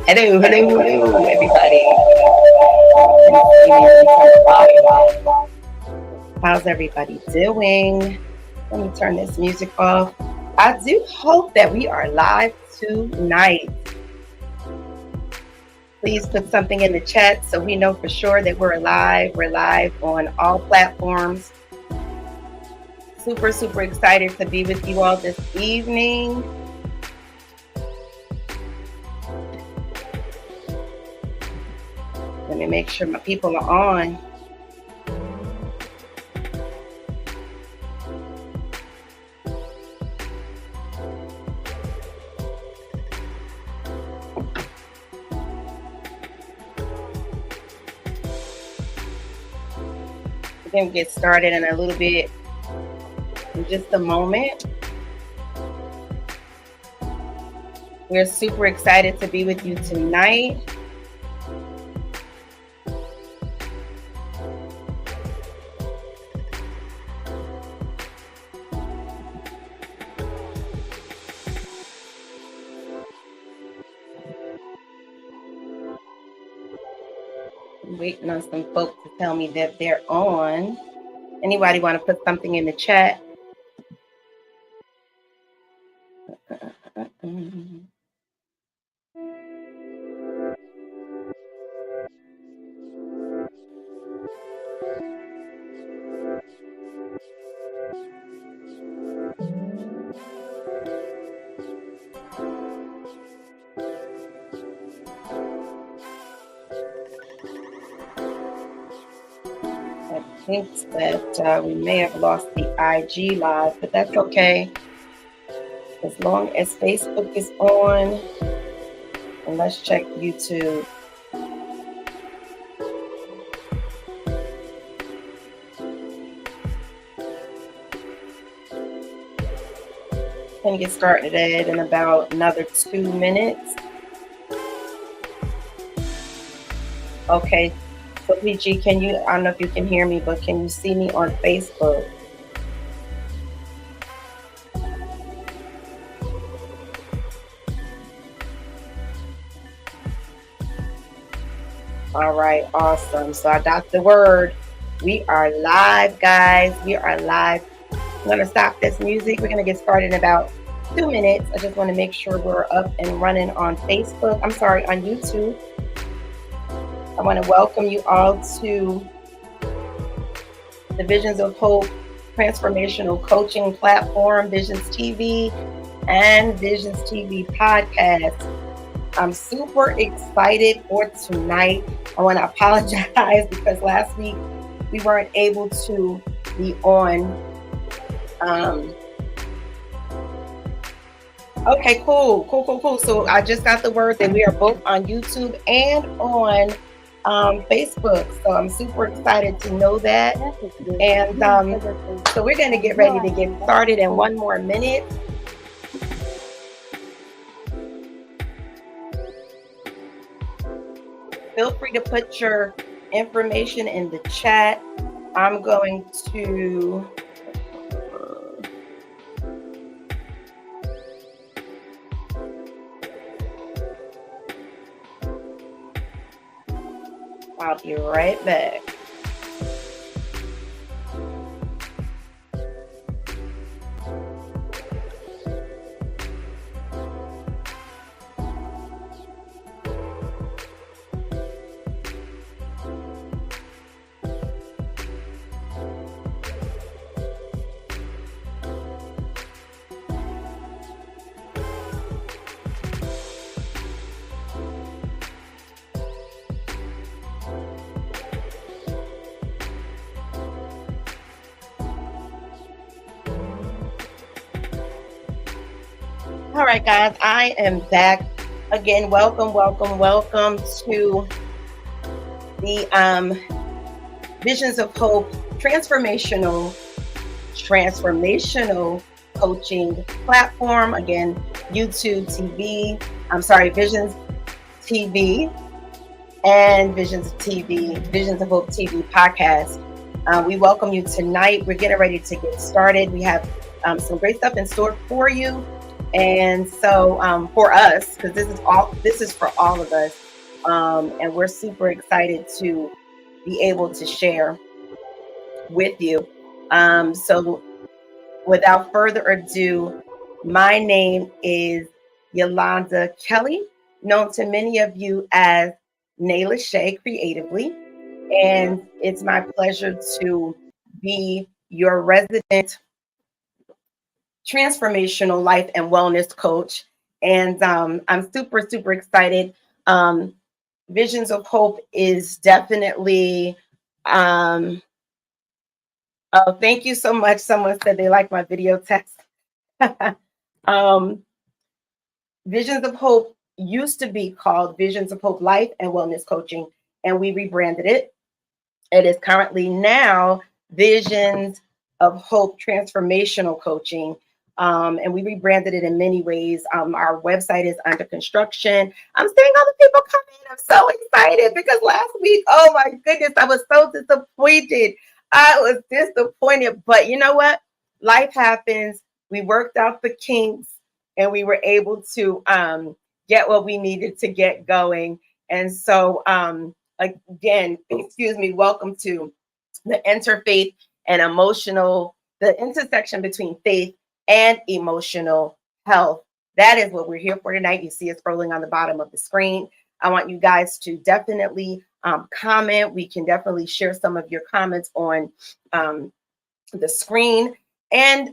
Hello, hello, hello, everybody. Good evening. Let me turn the volume off. How's everybody doing? Let me turn this music off. I do hope that we are live tonight. Please put something in the chat so we know for sure that we're live. We're live on all platforms. Super, super excited to be with you all this evening. Let me make sure my people are on. We're going to get started in a little bit, in just a moment. We're super excited to be with you tonight. I'm waiting on some folks to tell me that they're on. Anybody want to put something in the chat? I think that we may have lost the IG live, but that's okay. As long as Facebook is on, and let's check YouTube. Gonna get started in about another 2 minutes. Okay, so PG, I don't know if you can hear me, but can you see me on Facebook? All right, awesome. So I got the word. We are live, guys. We are live. I'm going to stop this music. We're going to get started in about 2 minutes. I just want to make sure we're up and running on Facebook. I'm sorry, on YouTube. I want to welcome you all to the Visions of Hope transformational coaching platform, Visions TV and Visions TV podcast. I'm super excited for tonight. I want to apologize because last week we weren't able to be on. Okay, cool. So I just got the word that we are both on YouTube and on Facebook. So I'm super excited to know that. And so we're going to get ready to get started in 1 more minute. Feel free to put your information in the chat. I'm going to I'll be right back. All right, guys, I am back again. Welcome to the Visions of Hope transformational coaching platform. Again, YouTube TV. Visions TV and Visions of Hope TV podcast. We welcome you tonight. We're getting ready to get started. We have some great stuff in store for you. And so for us, because this is for all of us, and we're super excited to be able to share with you. So without further ado, my name is Yolanda Kelly, known to many of you as Nayla Shea creatively. And it's my pleasure to be your resident transformational life and wellness coach. And I'm super, super excited. Um, Visions of Hope is definitely, um, oh, thank you so much. Someone said they like my video text. um, Visions of Hope used to be called Visions of Hope Life and Wellness Coaching, and we rebranded it. It is currently now Visions of Hope Transformational Coaching. And we rebranded it in many ways. Our website is under construction. I'm seeing all the people come in. I'm so excited because last week, oh my goodness, I was so disappointed. I was disappointed. But you know what? Life happens. We worked out the kinks and we were able to get what we needed to get going. And so, again, excuse me, welcome to the interfaith and emotional, the intersection between faith and emotional health. That is what we're here for tonight. You see it scrolling on the bottom of the screen. I want you guys to definitely comment. We can definitely share some of your comments on the screen. And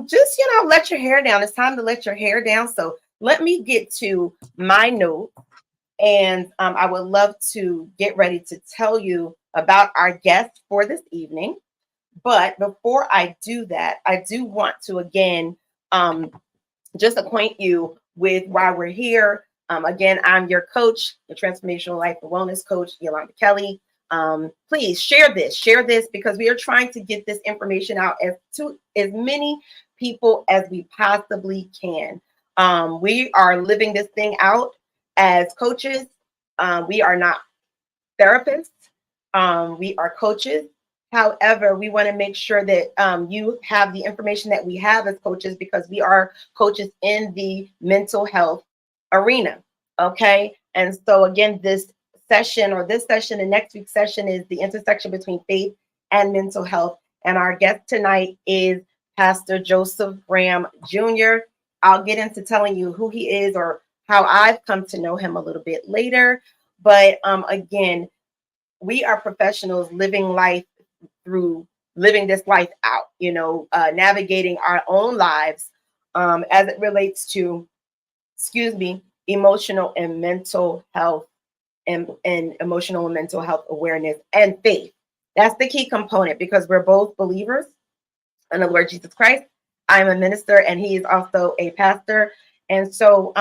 just, let your hair down. It's time to let your hair down. So let me get to my note. And I would love to get ready to tell you about our guest for this evening. But before I do that, I do want to again just acquaint you with why we're here. Again, I'm your coach, the Transformational Life and Wellness Coach, Yolanda Kelly. Please share this because we are trying to get this information out to as many people as we possibly can. We are living this thing out as coaches. We are not therapists. We are coaches. However, we want to make sure that you have the information that we have as coaches because we are coaches in the mental health arena. Okay. And so, again, this session and next week's session is the intersection between faith and mental health. And our guest tonight is Pastor Joseph Graham Jr. I'll get into telling you who he is or how I've come to know him a little bit later. But again, we are professionals living life through living this life out, navigating our own lives as it relates to, emotional and mental health and emotional and mental health awareness and faith. That's the key component because we're both believers in the Lord Jesus Christ. I'm a minister and he is also a pastor. And so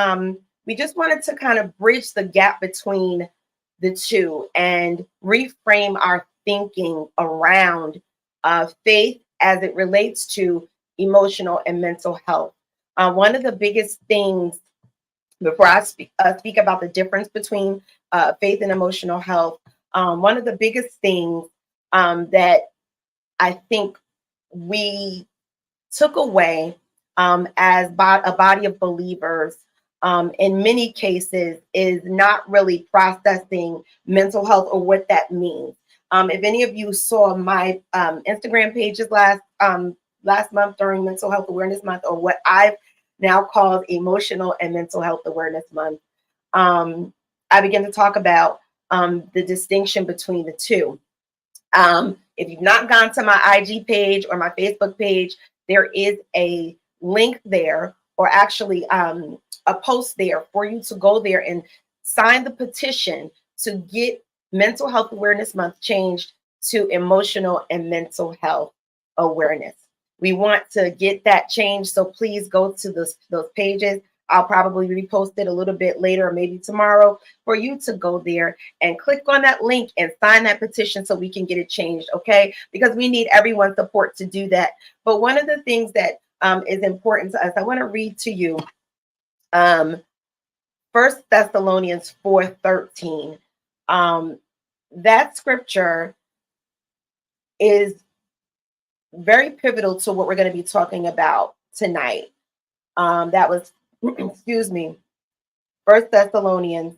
we just wanted to kind of bridge the gap between the two and reframe our thinking around faith as it relates to emotional and mental health. One of the biggest things, before I speak about the difference between faith and emotional health, one of the biggest things that I think we took away as a body of believers in many cases is not really processing mental health or what that means. If any of you saw my Instagram pages last month during Mental Health Awareness Month, or what I've now called Emotional and Mental Health Awareness Month, I began to talk about the distinction between the two. If you've not gone to my IG page or my Facebook page, there is a link there, or actually a post there for you to go there and sign the petition to get Mental Health Awareness Month changed to Emotional and Mental Health Awareness. We want to get that changed, so please go to those pages. I'll probably repost it a little bit later or maybe tomorrow for you to go there and click on that link and sign that petition so we can get it changed, okay? Because we need everyone's support to do that. But one of the things that is important to us, I want to read to you 1 Thessalonians 4:13. That scripture is very pivotal to what we're going to be talking about tonight. That was excuse me, First Thessalonians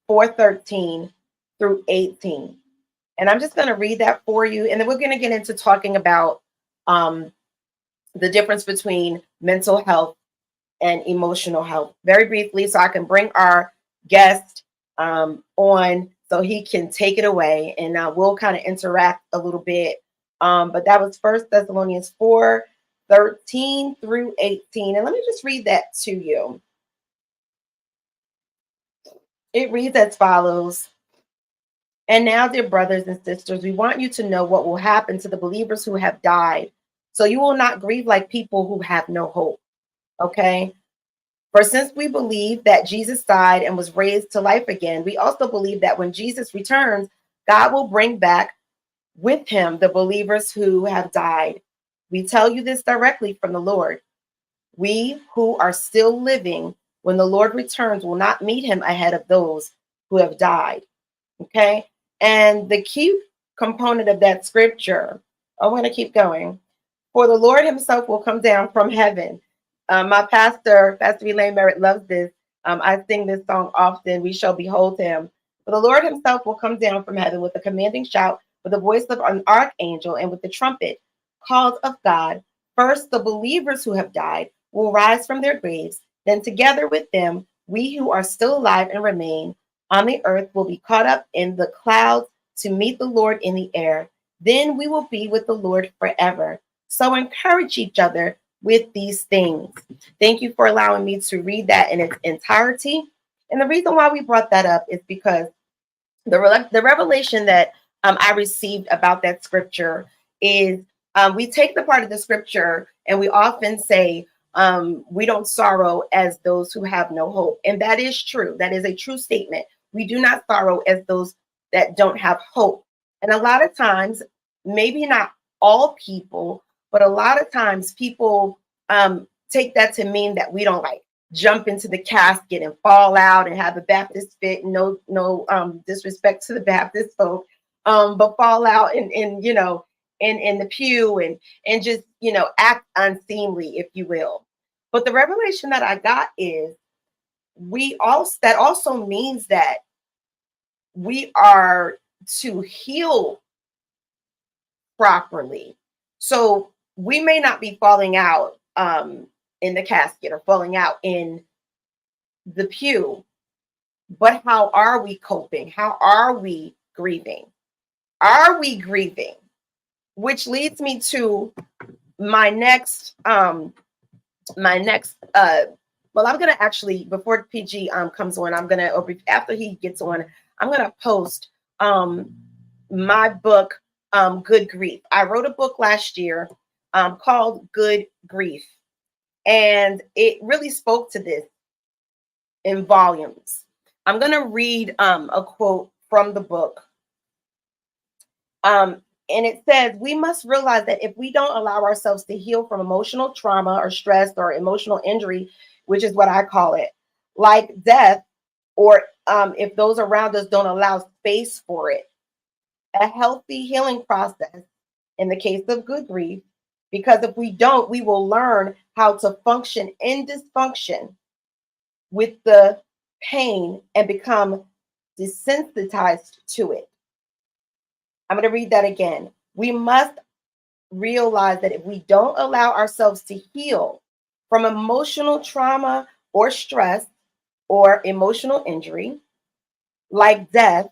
4:13 through 18. And I'm just going to read that for you. And then we're going to get into talking about um, the difference between mental health and emotional health very briefly, so I can bring our guest on so he can take it away, and we'll kind of interact a little bit. But that was First Thessalonians 4:13 through 18. And let me just read that to you. It reads as follows. And now, dear brothers and sisters, we want you to know what will happen to the believers who have died. So you will not grieve like people who have no hope. Okay. For since we believe that Jesus died and was raised to life again, we also believe that when Jesus returns, God will bring back with him the believers who have died. We tell you this directly from the Lord. We who are still living when the Lord returns will not meet him ahead of those who have died. Okay. And the key component of that scripture, I'm going to keep going. For the Lord himself will come down from heaven. My pastor, Pastor Elaine Merritt, loves this. I sing this song often. We shall behold him. For the Lord himself will come down from heaven with a commanding shout, with the voice of an archangel, and with the trumpet called of God. First, the believers who have died will rise from their graves. Then, together with them, we who are still alive and remain on the earth will be caught up in the clouds to meet the Lord in the air. Then we will be with the Lord forever. So encourage each other with these things. Thank you for allowing me to read that in its entirety. And the reason why we brought that up is because the revelation that I received about that scripture is we take the part of the scripture and we often say, we don't sorrow as those who have no hope. And that is true. That is a true statement. We do not sorrow as those that don't have hope. And a lot of times, maybe not all people, but a lot of times people take that to mean that we don't like jump into the casket and fall out and have a Baptist fit. No disrespect to the Baptist folk, but fall out and in the pew and just act unseemly, if you will. But the revelation that I got is that also means that we are to heal properly. So we may not be falling out in the casket or falling out in the pew, but how are we coping? How are we grieving? Are we grieving? Which leads me to my next well, I'm gonna actually, before PG comes on, I'm gonna, or after he gets on, I'm gonna post my book, Good Grief. I wrote a book last year called Good Grief, and it really spoke to this in volumes. I'm gonna read a quote from the book. And it says, we must realize that if we don't allow ourselves to heal from emotional trauma or stress or emotional injury, which is what I call it, like death, or if those around us don't allow space for it, a healthy healing process in the case of good grief, because if we don't, we will learn how to function in dysfunction with the pain and become desensitized to it. I'm going to read that again. We must realize that if we don't allow ourselves to heal from emotional trauma or stress or emotional injury, like death,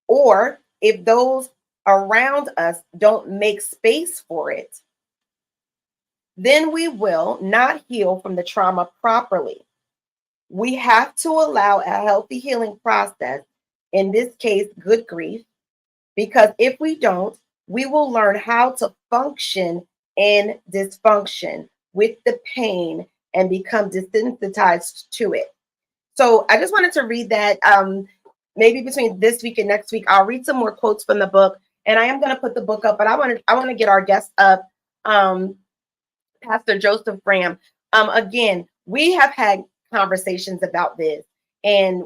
or if those around us don't make space for it, then we will not heal from the trauma properly. We have to allow a healthy healing process, in this case, good grief, because if we don't, we will learn how to function in dysfunction with the pain and become desensitized to it. So I just wanted to read that. Maybe between this week and next week, I'll read some more quotes from the book, and I am going to put the book up. But I want to get our guest up, Pastor Joseph Graham. Again, we have had conversations about this, and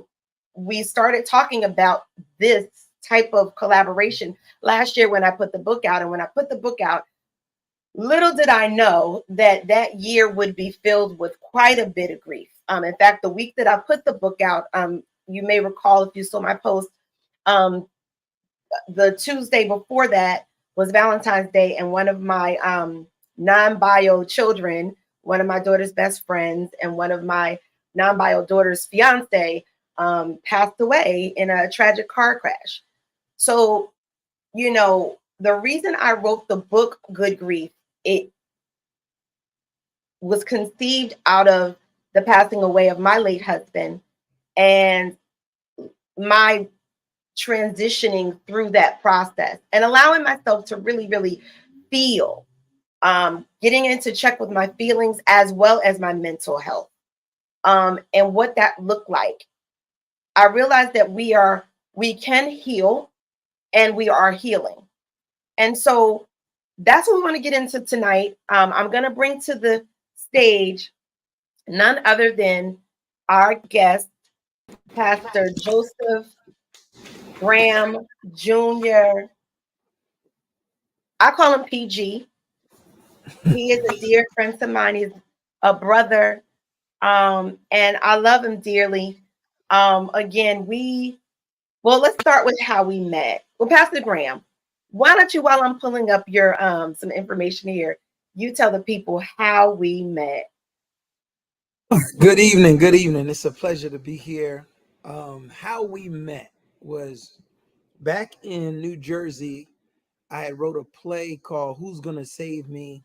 we started talking about this type of collaboration last year when I put the book out. And when I put the book out, Little did I know that that year would be filled with quite a bit of grief. In fact, the week that I put the book out, you may recall if you saw my post, um, the Tuesday before that was Valentine's Day, and one of my non-bio children, one of my daughter's best friends, and one of my non-bio daughter's fiance passed away in a tragic car crash. So, the reason I wrote the book Good Grief, it was conceived out of the passing away of my late husband and my transitioning through that process and allowing myself to really, really feel, getting into check with my feelings as well as my mental health, and what that looked like. I realized that we can heal and we are healing. And so that's what we want to get into tonight. I'm going to bring to the stage none other than our guest, Pastor Joseph Graham Jr. I call him PG. He is a dear friend of mine. He's a brother, and I love him dearly. Again, let's start with how we met. Well, Pastor Graham, why don't you, while I'm pulling up your some information here, you tell the people how we met. Good evening. Good evening. It's a pleasure to be here. How we met was back in New Jersey. I had wrote a play called Who's Gonna Save Me?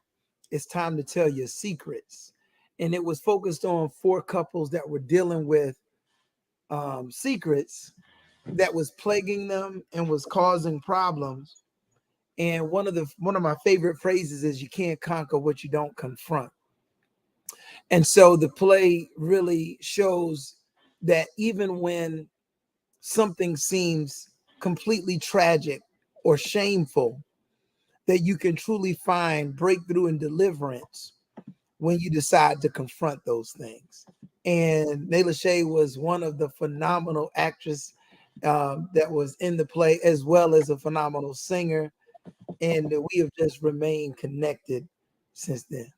It's Time to Tell Your Secrets. And it was focused on four couples that were dealing with secrets that was plaguing them and was causing problems. And one of my favorite phrases is you can't conquer what you don't confront. And so the play really shows that even when something seems completely tragic or shameful, that you can truly find breakthrough and deliverance when you decide to confront those things. And Nayla Shea was one of the phenomenal actresses that was in the play, as well as a phenomenal singer. And we have just remained connected since then.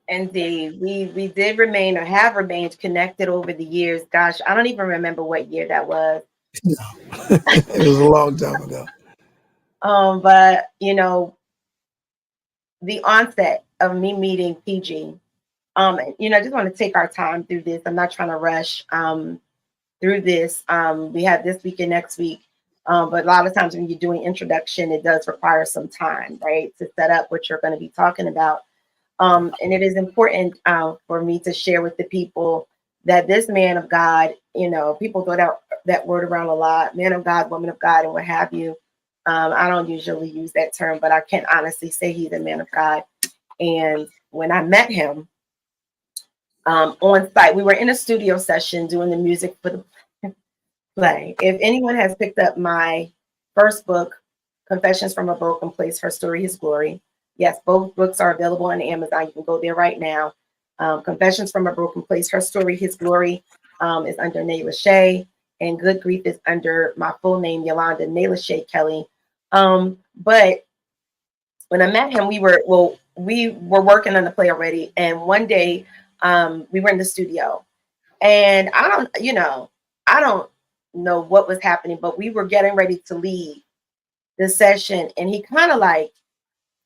Indeed, we did remain or have remained connected over the years. Gosh, I don't even remember what year that was. No, it was a long time ago. But the onset of me meeting PG, I just want to take our time through this. I'm not trying to rush through this. We have this week and next week. But a lot of times when you're doing introduction, it does require some time, right, to set up what you're going to be talking about. And it is important for me to share with the people that this man of God, people throw that word around a lot, man of God, woman of God, and what have you. I don't usually use that term, but I can honestly say he's a man of God. And when I met him on site, we were in a studio session doing the music for the play. If anyone has picked up my first book, Confessions from a Broken Place, Her Story, His Glory, yes, both books are available on Amazon. You can go there right now. Confessions from a Broken Place, Her Story, His Glory is under Nayla Shea, and Good Grief is under my full name, Yolanda Nayla Shea Kelly. But when I met him, we were working on the play already, and one day we were in the studio, and I don't know what was happening, but we were getting ready to leave the session, and he kind of like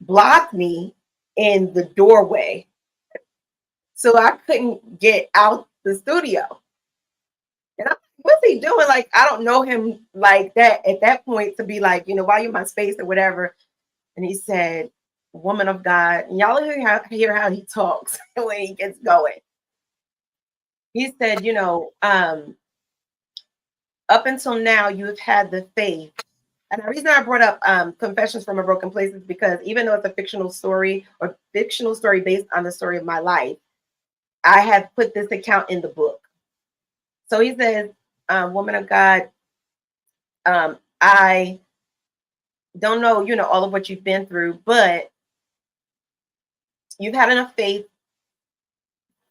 blocked me in the doorway, so I couldn't get out the studio. And I'm like, what's he doing? Like, I don't know him like that at that point to be like, why you in my space or whatever. And he said, "Woman of God," and y'all hear how he talks when he gets going. He said, up until now, you have had the faith. And the reason I brought up Confessions from a Broken Place is because even though it's a fictional story based on the story of my life, I have put this account in the book. So he says, woman of God, I don't know, all of what you've been through, but you've had enough faith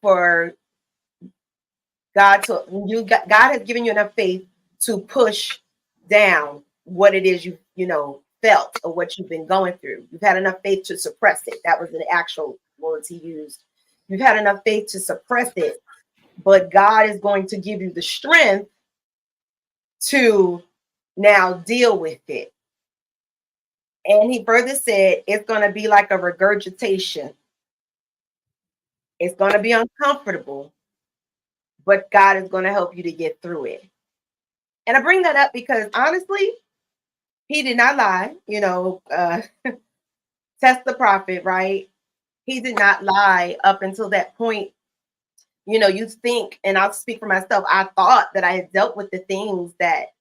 for God God has given you enough faith to push down what it is you felt or what you've been going through. You've had enough faith to suppress it. That was the actual words he used. You've had enough faith to suppress it, but God is going to give you the strength to now deal with it. And he further said, it's going to be like a regurgitation. It's going to be uncomfortable, but God is going to help you to get through it. And I bring that up because honestly, he did not lie, test the prophet, right? He did not lie up until that point. You think, and I'll speak for myself, I thought that I had dealt with the things that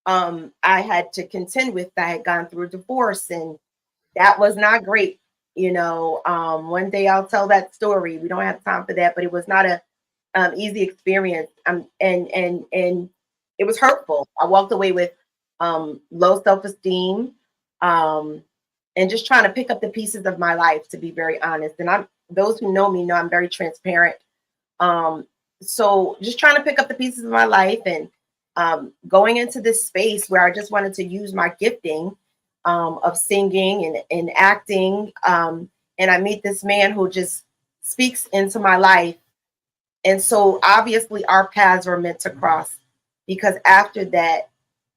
I had to contend with. I had gone through a divorce, and that was not great. One day I'll tell that story. We don't have time for that, but it was not a easy experience. And it was hurtful. I walked away with low self-esteem, and just trying to pick up the pieces of my life, to be very honest. And those who know me know I'm very transparent. So just trying to pick up the pieces of my life, and going into this space where I just wanted to use my gifting of singing and acting. And I meet this man who just speaks into my life. And so obviously our paths were meant to cross, because after that,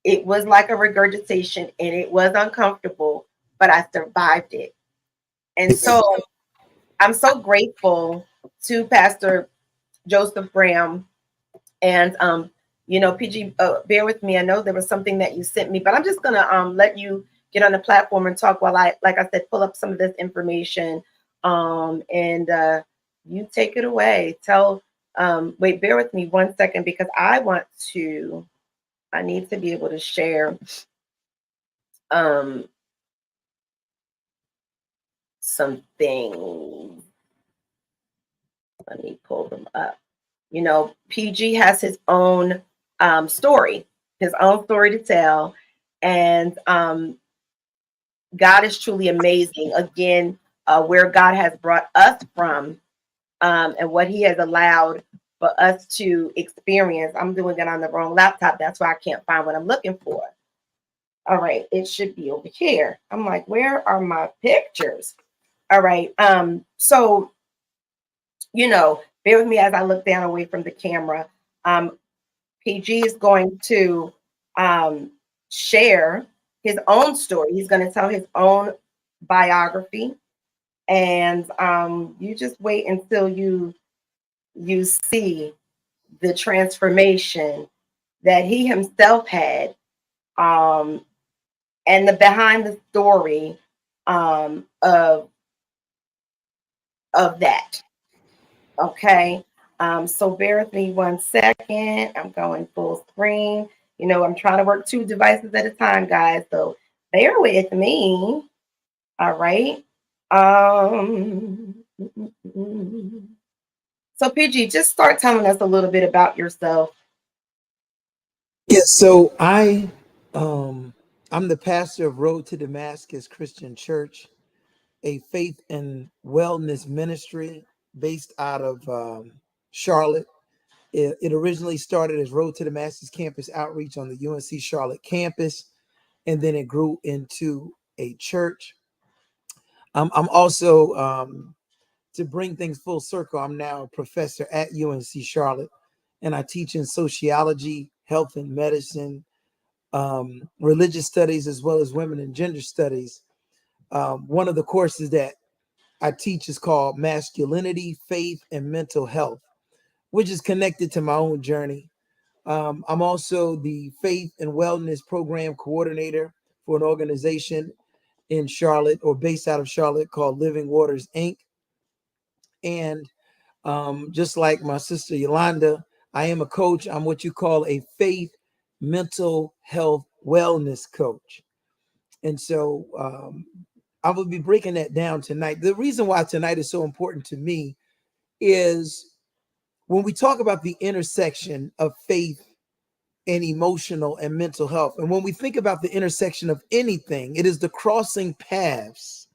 it was like a regurgitation and it was uncomfortable, but I survived it. And so I'm so grateful to Pastor Joseph Graham. And PG, bear with me. I know there was something that you sent me, but I'm just gonna let you get on the platform and talk while I, like I said, pull up some of this information. And you take it away. Wait, bear with me 1 second, because I need to be able to share some things. Let me pull them up. PG has his own story to tell. And God is truly amazing. Again, where God has brought us from, and what he has allowed for us to experience. I'm doing it on the wrong laptop. That's why I can't find what I'm looking for. All right, it should be over here. I'm like, where are my pictures? All right. So, bear with me as I look down away from the camera. PG is going to share his own story. He's going to tell his own biography. And you just wait until you see the transformation that he himself had, and the behind the story of that. Okay. So bear with me 1 second. I'm going full screen. I'm trying to work 2 devices at a time, guys. So bear with me. All right. So PG, just start telling us a little bit about yourself. Yeah, so I'm the pastor of Road to Damascus Christian Church, a faith and wellness ministry based out of Charlotte. It originally started as Road to Damascus Campus Outreach on the UNC Charlotte campus, and then it grew into a church. I'm also, to bring things full circle, I'm now a professor at UNC Charlotte, and I teach in sociology, health and medicine, religious studies, as well as women and gender studies. One of the courses that I teach is called Masculinity, Faith, and Mental Health, which is connected to my own journey. I'm also the Faith and Wellness Program Coordinator for an organization in Charlotte, or based out of Charlotte, called Living Waters, Inc. And just like my sister Yolanda, I am a coach. I'm what you call a faith, mental health, wellness coach. And so I will be breaking that down tonight. The reason why tonight is so important to me is when we talk about the intersection of faith and emotional and mental health. And when we think about the intersection of anything, it is the crossing paths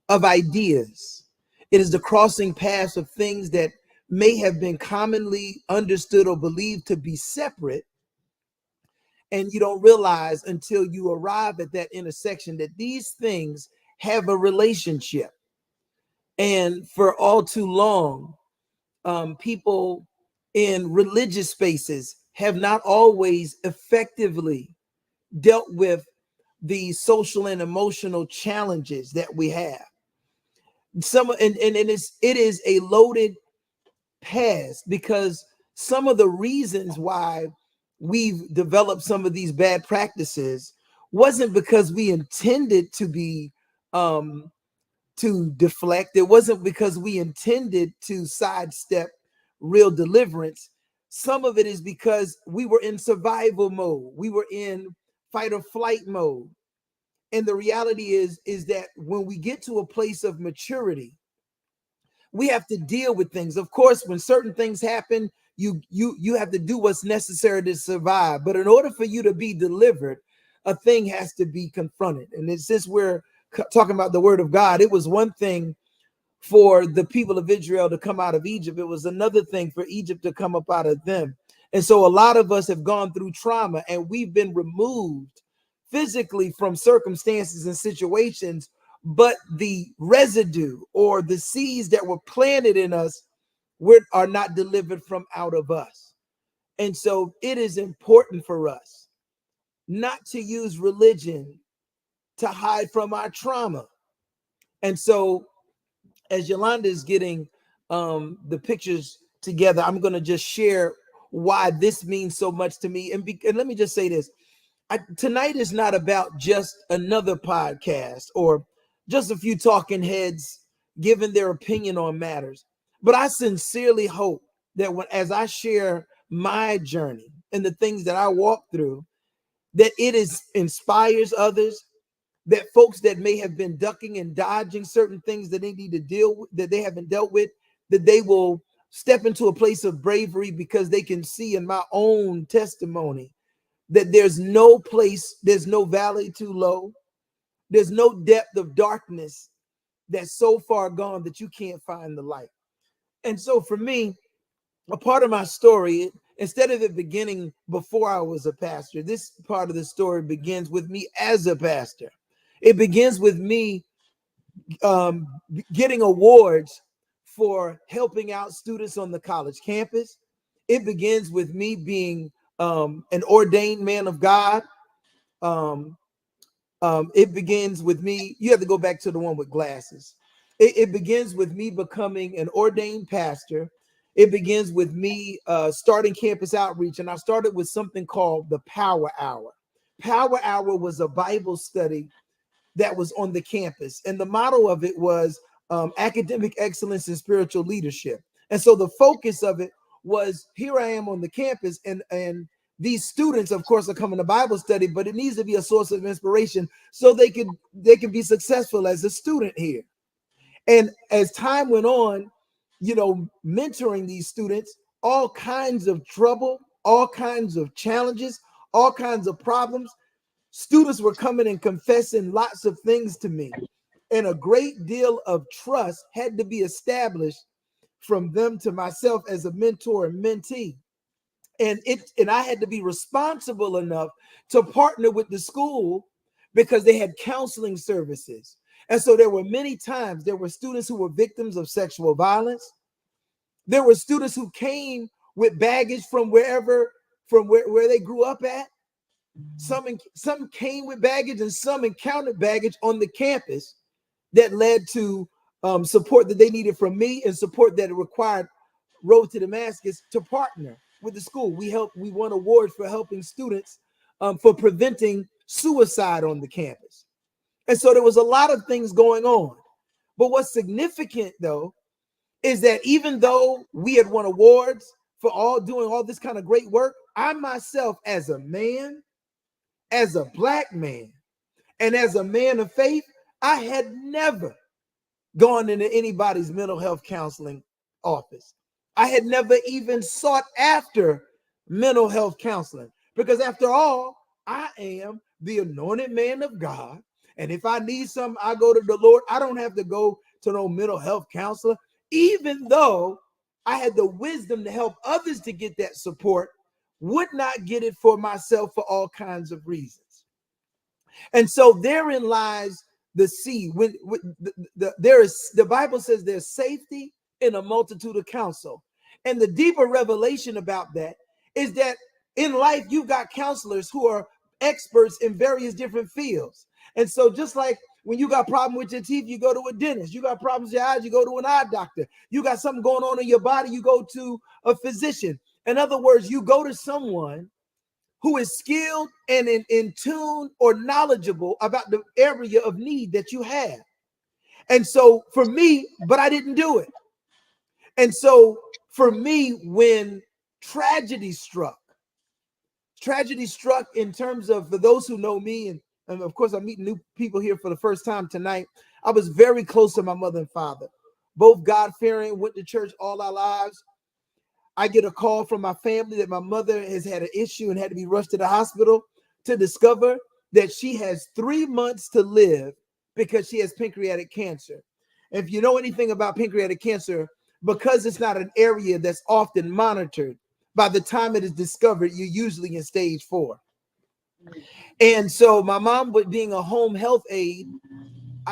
of ideas. It is the crossing paths of things that may have been commonly understood or believed to be separate, And you don't realize until you arrive at that intersection that these things have a relationship. And for all too long, people in religious spaces have not always effectively dealt with the social and emotional challenges that we have. It is a loaded past, because some of the reasons why we've developed some of these bad practices wasn't because we intended to be to deflect. It wasn't because we intended to sidestep real deliverance. Some of it is because we were in survival mode. We were in fight or flight mode. And the reality is that when we get to a place of maturity, we have to deal with things. Of course, when certain things happen, you have to do what's necessary to survive. But in order for you to be delivered, a thing has to be confronted. And it's since we're talking about the word of God, it was one thing for the people of Israel to come out of Egypt. It was another thing for Egypt to come up out of them. And so a lot of us have gone through trauma, and we've been removed physically from circumstances and situations, but the residue or the seeds that were planted in us are not delivered from out of us. And so it is important for us not to use religion to hide from our trauma. And so as Yolanda is getting the pictures together, I'm going to just share why this means so much to me. And let me just say this. Tonight is not about just another podcast or just a few talking heads giving their opinion on matters. But I sincerely hope that as I share my journey and the things that I walk through, that it inspires others, that folks that may have been ducking and dodging certain things that they need to deal with, that they haven't dealt with, that they will step into a place of bravery, because they can see in my own testimony that there's no place, there's no valley too low, there's no depth of darkness that's so far gone that you can't find the light. And so for me, a part of my story, instead of it beginning before I was a pastor, this part of the story begins with me as a pastor. It begins with me getting awards for helping out students on the college campus. It begins with me being an ordained man of God. It begins with me. You have to go back to the one with glasses. It begins with me becoming an ordained pastor. It begins with me starting campus outreach. And I started with something called the Power Hour. Power Hour was a Bible study that was on the campus. And the motto of it was academic excellence and spiritual leadership. And so the focus of it was, here I am on the campus, and these students, of course, are coming to Bible study, but it needs to be a source of inspiration so they can be successful as a student here. And as time went on, mentoring these students, all kinds of trouble, all kinds of challenges, all kinds of problems. Students were coming and confessing lots of things to me, and a great deal of trust had to be established from them to myself as a mentor and mentee. And I had to be responsible enough to partner with the school, because they had counseling services. And so there were many times there were students who were victims of sexual violence. There were students who came with baggage from where they grew up at. Some came with baggage, and some encountered baggage on the campus that led to support that they needed from me, and support that it required Road to Damascus to partner with the school. We won awards for helping students for preventing suicide on the campus. And so there was a lot of things going on. But what's significant, though, is that even though we had won awards for doing all this kind of great work, I myself, as a man, as a Black man, and as a man of faith, I had never gone into anybody's mental health counseling office. I had never even sought after mental health counseling, because after all, I am the anointed man of God. And if I need something, I go to the Lord. I don't have to go to no mental health counselor, even though I had the wisdom to help others to get that support. would not get it for myself for all kinds of reasons. And so therein lies the seed. The Bible says there's safety in a multitude of counsel. And the deeper revelation about that is that in life, you've got counselors who are experts in various different fields. And so just like when you got a problem with your teeth, you go to a dentist. You got problems with your eyes, you go to an eye doctor. You got something going on in your body, you go to a physician. In other words, you go to someone who is skilled and in tune or knowledgeable about the area of need that you have. And so for me, but I didn't do it. And so for me, when tragedy struck in terms of, for those who know me, and of course I'm meeting new people here for the first time tonight, I was very close to my mother and father, both God-fearing, went to church all our lives. I get a call from my family that my mother has had an issue and had to be rushed to the hospital, to discover that she has 3 months to live because she has pancreatic cancer. If you know anything about pancreatic cancer, because it's not an area that's often monitored, by the time it is discovered, you're usually in stage 4. And so my mom, being a home health aide,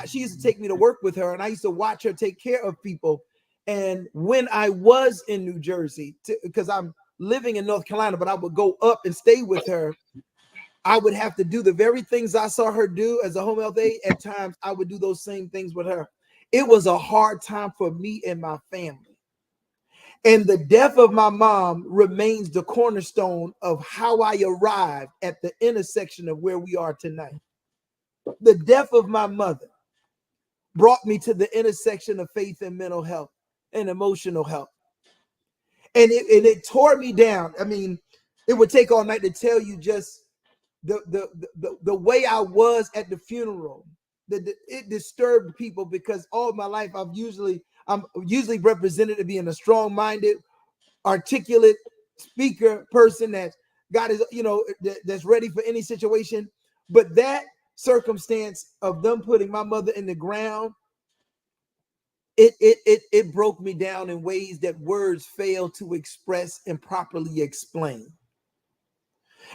she used to take me to work with her, and I used to watch her take care of people. And when I was in New Jersey, because I'm living in North Carolina, but I would go up and stay with her, I would have to do the very things I saw her do as a home health aide. At times, I would do those same things with her. It was a hard time for me and my family. And the death of my mom remains the cornerstone of how I arrived at the intersection of where we are tonight. The death of my mother brought me to the intersection of faith and mental health and emotional health. And it tore me down. I mean, it would take all night to tell you just the way I was at the funeral. It disturbed people, because all my life I'm usually represented to being a strong-minded, articulate speaker person that God is, that's ready for any situation. But that circumstance of them putting my mother in the ground, it broke me down in ways that words fail to express and properly explain.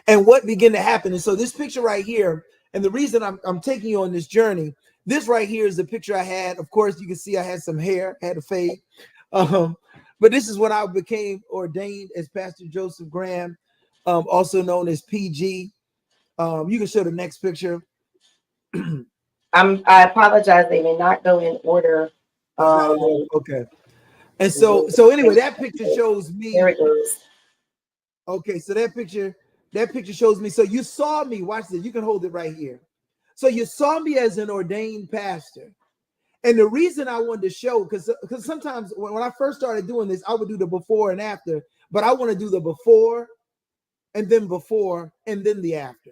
And what began to happen, and so this picture right here, and the reason I'm taking you on this journey, this right here is the picture I had. Of course, you can see I had some hair, had a fade. But this is when I became ordained as Pastor Joseph Graham, also known as PG. You can show the next picture. I apologize. They may not go in order. Okay. And so anyway, that picture shows me. There it goes. Okay, so that picture shows me. So you saw me. Watch this. You can hold it right here. So you saw me as an ordained pastor. And the reason I wanted to show, because sometimes when I first started doing this, I would do the before and after, but I want to do the before and then the after.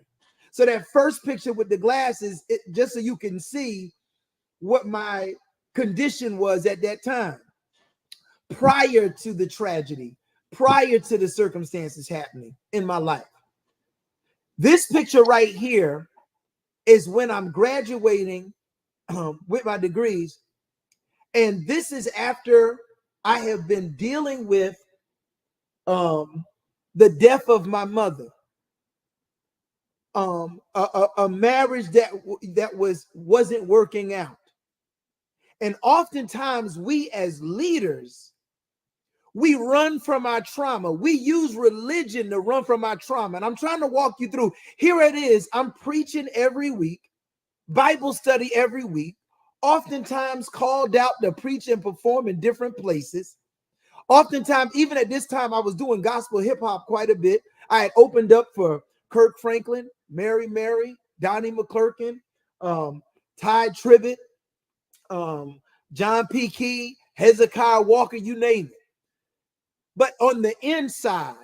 So that first picture with the glasses, just so you can see what my condition was at that time, prior to the tragedy, prior to the circumstances happening in my life. This picture right here is when I'm graduating with my degrees. And this is after I have been dealing with the death of my mother, a marriage that wasn't working out. And oftentimes we as leaders, we run from our trauma. We use religion to run from our trauma. And I'm trying to walk you through. Here it is. I'm preaching every week, Bible study every week, oftentimes called out to preach and perform in different places. Oftentimes, even at this time, I was doing gospel hip hop quite a bit. I had opened up for Kirk Franklin, Mary Mary, Donnie McClurkin, Ty Tribbett, John P. Key, Hezekiah Walker, you name it. But on the inside,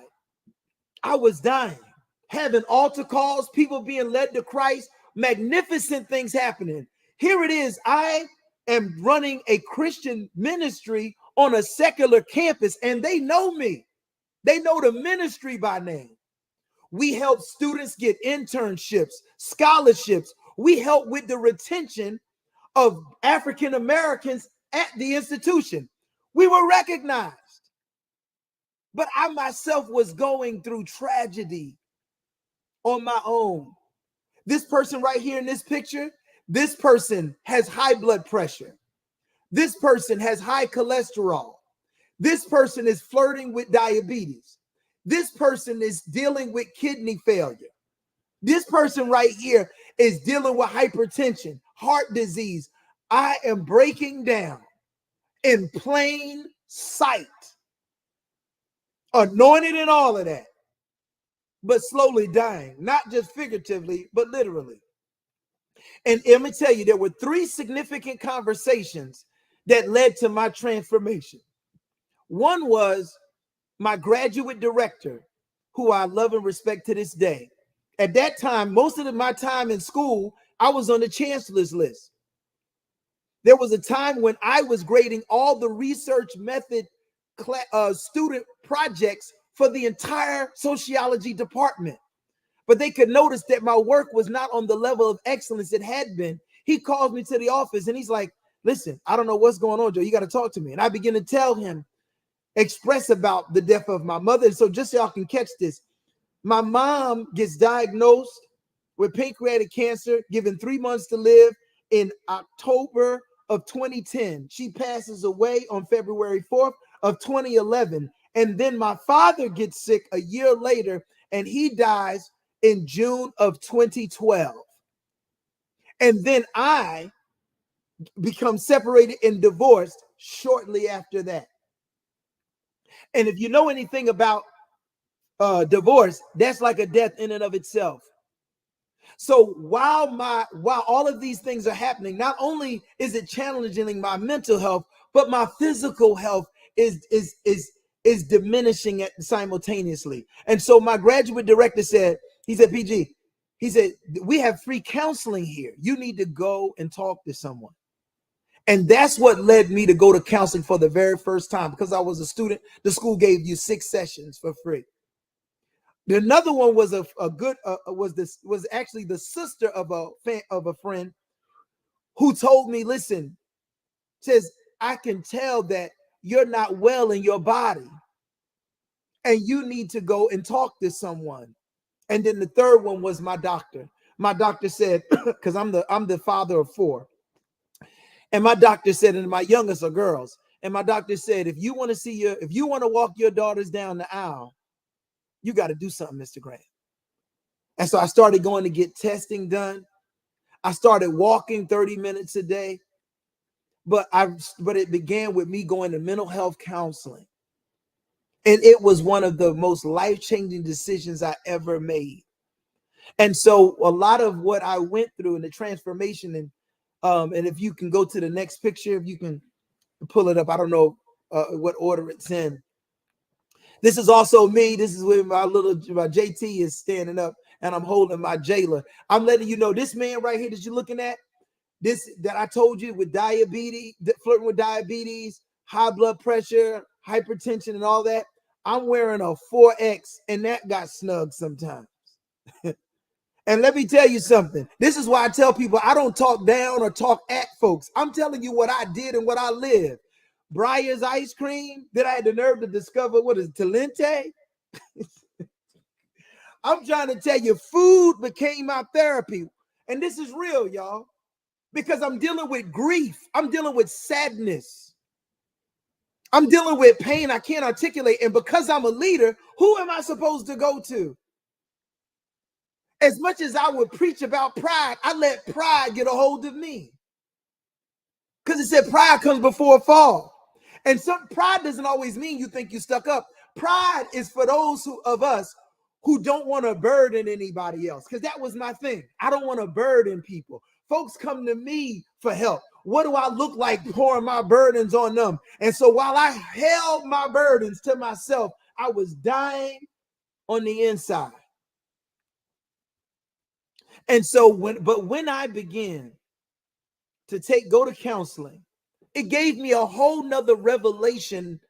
I was dying, having altar calls, people being led to Christ, magnificent things happening. Here it is. I am running a Christian ministry on a secular campus, and they know me. They know the ministry by name. We help students get internships, scholarships. We help with the retention of African Americans at the institution. We were recognized. But I myself was going through tragedy on my own. This person right here in this picture, this person has high blood pressure. This person has high cholesterol. This person is flirting with diabetes. This person is dealing with kidney failure. This person right here is dealing with hypertension, heart disease. I am breaking down in plain sight, anointed and all of that, but slowly dying, not just figuratively, but literally. And let me tell you, there were 3 significant conversations that led to my transformation. One was my graduate director, who I love and respect to this day. At that time, most of my time in school, I was on the chancellor's list. There was a time when I was grading all the research method student projects for the entire sociology department. But they could notice that my work was not on the level of excellence it had been. He calls me to the office and he's like, listen, I don't know what's going on, Joe. You got to talk to me. And I begin to tell him, express about the death of my mother. And so just so y'all can catch this, my mom gets diagnosed with pancreatic cancer, given 3 months to live in October of 2010. She passes away on February 4th of 2011. And then my father gets sick a year later and he dies in June of 2012. And then I become separated and divorced shortly after that. And if you know anything about divorce, that's like a death in and of itself. So while all of these things are happening, not only is it challenging my mental health, but my physical health is diminishing it simultaneously. And so my graduate director said, he said, PG, he said, we have free counseling here. You need to go and talk to someone. And that's what led me to go to counseling for the very first time. Because I was a student, the school gave you 6 sessions for free. Another one was was actually the sister of a friend who told me, listen, says, I can tell that you're not well in your body and you need to go and talk to someone. And then the third one was my doctor. My doctor said, because I'm the father of 4. And my doctor said, and my youngest are girls. And my doctor said, if you want to walk your daughters down the aisle, you got to do something, Mr. Grant. And so I started going to get testing done. I started walking 30 minutes a day. But it began with me going to mental health counseling. And it was one of the most life-changing decisions I ever made. And so a lot of what I went through in the transformation, and if you can go to the next picture, if you can pull it up, I don't know what order it's in. This is also me. This is where my JT is standing up and I'm holding my jailer. I'm letting you know this man right here that you're looking at, this that I told you with diabetes, flirting with diabetes, high blood pressure, hypertension and all that. I'm wearing a 4X and that got snug sometimes. And let me tell you something. This is why I tell people I don't talk down or talk at folks. I'm telling you what I did and what I lived. Breyer's ice cream, then I had the nerve to discover what is Talente. I'm trying to tell you, food became my therapy. And this is real, y'all, because I'm dealing with grief. I'm dealing with sadness. I'm dealing with pain I can't articulate. And because I'm a leader, who am I supposed to go to? As much as I would preach about pride, I let pride get a hold of me. Because it said pride comes before a fall. And some pride doesn't always mean you think you stuck up. Pride is for those of us who don't want to burden anybody else. Because that was my thing. I don't want to burden people. Folks come to me for help. What do I look like pouring my burdens on them? And so while I held my burdens to myself, I was dying on the inside. And so when I began to go to counseling, it gave me a whole nother revelation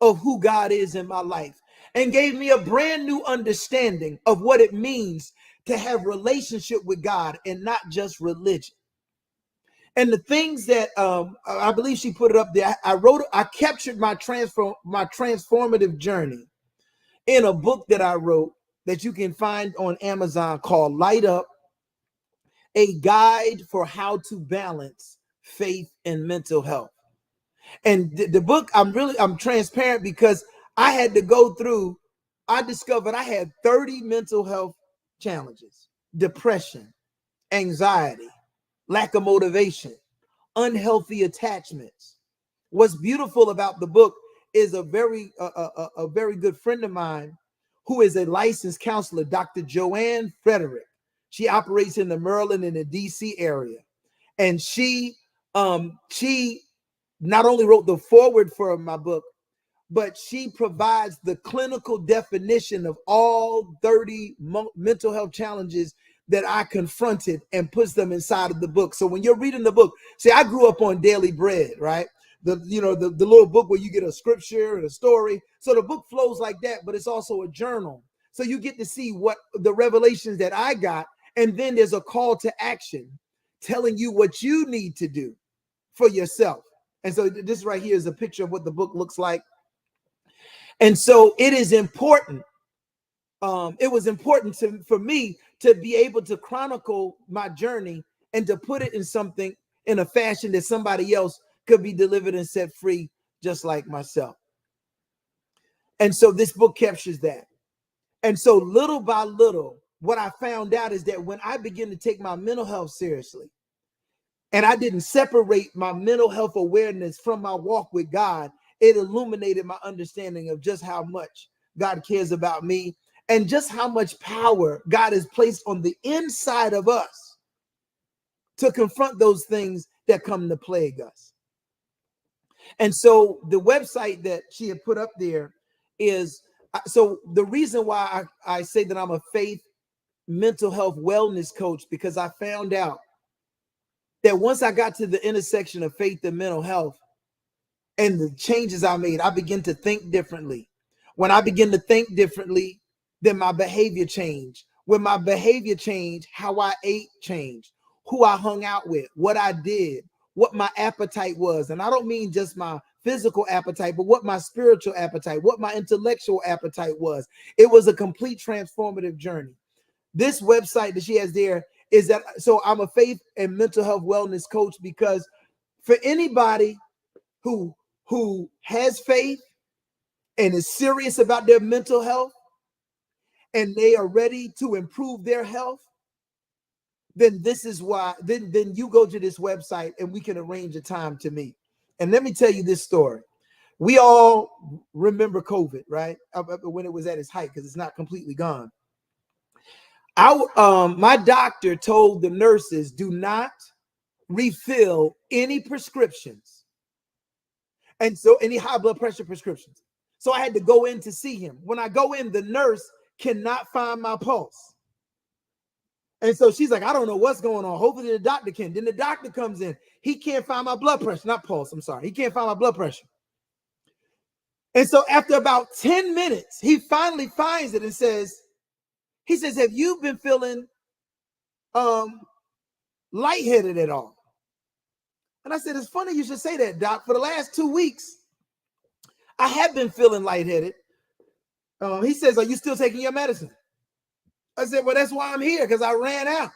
of who God is in my life and gave me a brand new understanding of what it means to have relationship with God and not just religion. And the things that I believe she put it up there, I captured my transformative journey. in a book that I wrote that you can find on Amazon called Light Up, a guide for how to balance faith and mental health. And the book, I'm transparent because I had to go through, I discovered I had 30 mental health challenges: depression, anxiety, lack of motivation, unhealthy attachments. What's beautiful about the book is a very good friend of mine who is a licensed counselor, Dr. Joanne Frederick. She operates in the Maryland and the DC area. And she not only wrote the foreword for my book, but she provides the clinical definition of all 30 mental health challenges that I confronted and puts them inside of the book. So when you're reading the book, see, I grew up on Daily Bread, right? The little book where you get a scripture and a story. So the book flows like that, but it's also a journal. So you get to see what the revelations that I got. And then there's a call to action telling you what you need to do for yourself. And so this right here is a picture of what the book looks like. And so it is important. It was important for me to be able to chronicle my journey and to put it in something in a fashion that somebody else could be delivered and set free, just like myself. And so this book captures that. And so little by little, what I found out is that when I began to take my mental health seriously, and I didn't separate my mental health awareness from my walk with God, it illuminated my understanding of just how much God cares about me and just how much power God has placed on the inside of us to confront those things that come to plague us. And so the website that she had put up there is, so the reason why I say that I'm a faith mental health wellness coach, because I found out that once I got to the intersection of faith and mental health and the changes I made, I began to think differently. When I begin to think differently, then my behavior changed. When my behavior changed, how I ate changed, who I hung out with, what I did, what my appetite was. And I don't mean just my physical appetite, but what my spiritual appetite, what my intellectual appetite was. It was a complete transformative journey. This website that she has there is that, so I'm a faith and mental health wellness coach, because for anybody who has faith and is serious about their mental health and they are ready to improve their health, then this is why, then you go to this website and we can arrange a time to meet. And let me tell you this story. We all remember COVID, right? When it was at its height, because it's not completely gone. My doctor told the nurses, do not refill any prescriptions. And so any high blood pressure prescriptions. So I had to go in to see him. When I go in, the nurse cannot find my pulse. And so she's like, I don't know what's going on. Hopefully the doctor can. Then the doctor comes in. He can't find my blood pressure, not pulse. I'm sorry. He can't find my blood pressure. And so after about 10 minutes, he finally finds it and says, have you been feeling lightheaded at all? And I said, it's funny you should say that, doc. For the last 2 weeks, I have been feeling lightheaded. He says, are you still taking your medicine? I said, well, that's why I'm here, because I ran out.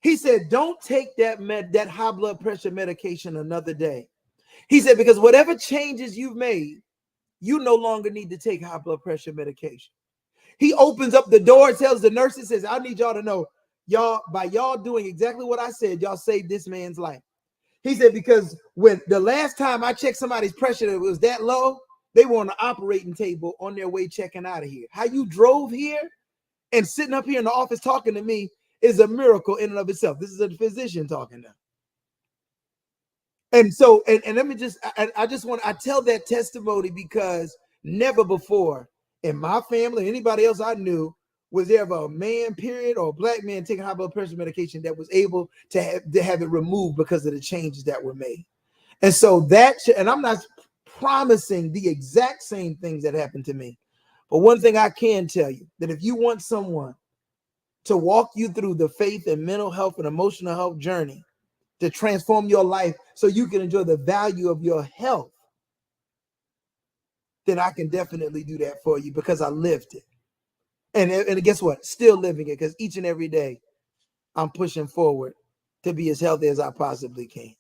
He said, don't take that high blood pressure medication another day. He said, because whatever changes you've made, you no longer need to take high blood pressure medication. He opens up the door, tells the nurses, says, I need y'all to know, by y'all doing exactly what I said, y'all saved this man's life. He said, because when the last time I checked somebody's pressure that was that low, they were on the operating table on their way checking out of here. How you drove here and sitting up here in the office talking to me is a miracle in and of itself. This is a physician talking now. And so, and let me just, I tell that testimony because never before in my family, anybody else I knew, was there ever a man, period, or a black man taking high blood pressure medication that was able to have it removed because of the changes that were made. And so and I'm not promising the exact same things that happened to me, but one thing I can tell you, that if you want someone to walk you through the faith and mental health and emotional health journey to transform your life so you can enjoy the value of your health, then I can definitely do that for you because I lived it. And guess what? Still living it, because each and every day I'm pushing forward to be as healthy as I possibly can.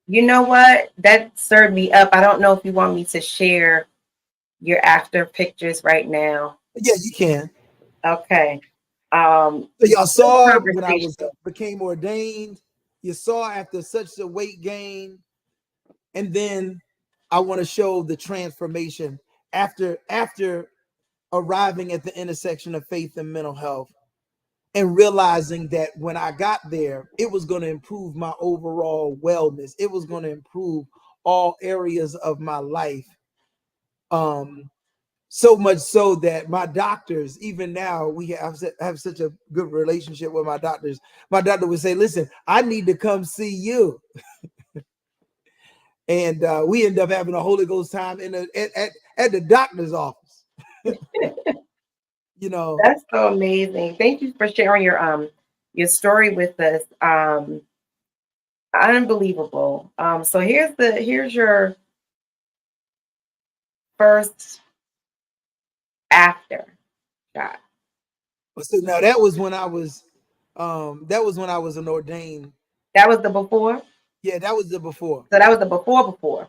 You know what? That stirred me up. I don't know if you want me to share your after pictures right now. Yeah, you can. Okay. So y'all Good saw when I was conversation. became ordained. You saw after such a weight gain, and then I want to show the transformation after arriving at the intersection of faith and mental health, and realizing that when I got there, it was going to improve my overall wellness. It was going to improve all areas of my life. So much so that my doctors, even now, have such a good relationship with my doctors. My doctor would say, "Listen, I need to come see you," and we end up having a Holy Ghost time at the doctor's office. You know, That's so amazing. Thank you for sharing your story with us. Unbelievable. So here's your first after shot. so now that was when I was an ordained. That was the before. Yeah, that was the before. So that was the before.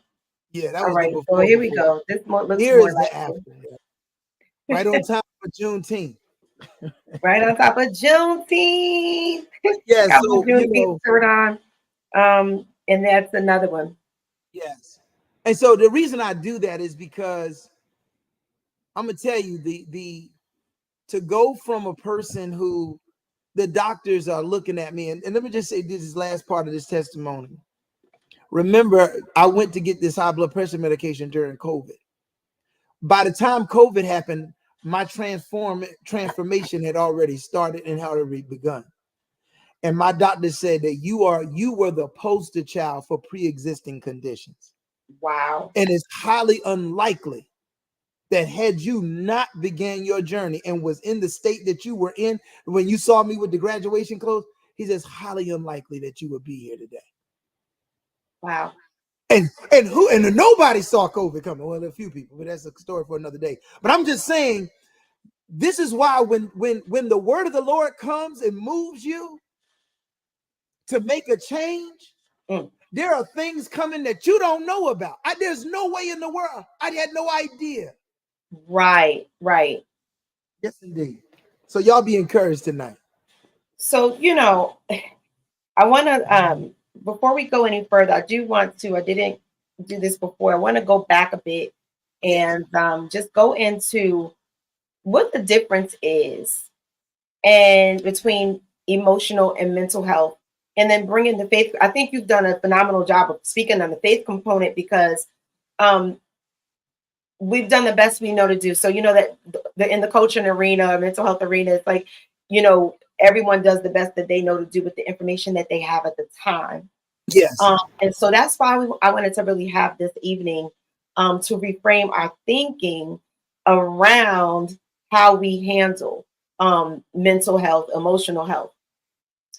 Yeah, that All was the right. So before here we before. go. This looks Here more is like the it. after. Yeah. Right on time for Juneteenth. Right on top of Juneteenth. Yeah, Got my so Juneteenth shirt on. And that's another one. yes. And so the reason I do that is because I'm gonna tell you the to go from a person who the doctors are looking at me, and let me just say this is last part of this testimony. Remember, I went to get this high blood pressure medication during COVID. By the time COVID happened, my transformation had already started and had already begun. And my doctor said that you were the poster child for pre-existing conditions. Wow. And it's highly unlikely that had you not began your journey and was in the state that you were in when you saw me with the graduation clothes, he says highly unlikely that you would be here today. Wow. And nobody saw COVID coming. Well, a few people, but that's a story for another day. But I'm just saying, this is why when the word of the Lord comes and moves you to make a change, Mm. there are things coming that you don't know about. There's no way in the world. I had no idea. Right. Right. Yes, indeed. So y'all be encouraged tonight. So, I want to, before we go any further, I didn't do this before. I want to go back a bit Yes. and just go into what the difference is and between emotional and mental health, and then bring in the faith. I think you've done a phenomenal job of speaking on the faith component because um, we've done the best we know to do. So, that in the coaching arena, mental health arena, it's like, everyone does the best that they know to do with the information that they have at the time. Yes. And so that's why I wanted to really have this evening to reframe our thinking around how we handle mental health, emotional health.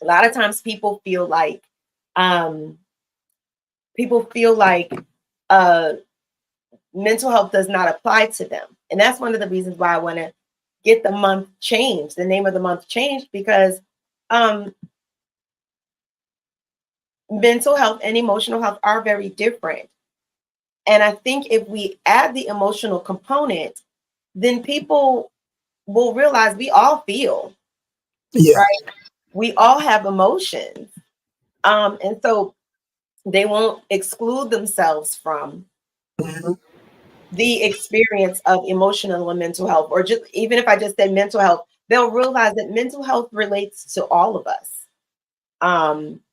A lot of times um, people feel like uh, mental health does not apply to them. And that's one of the reasons why I want to get the month changed, the name of the month changed, because um, mental health and emotional health are very different. And I think if we add the emotional component, then people will realize we all feel, Yeah. right? We all have emotions. And so they won't exclude themselves from Mhm. the experience of emotional and mental health, or just even if I just said mental health, they'll realize that mental health relates to all of us. Um,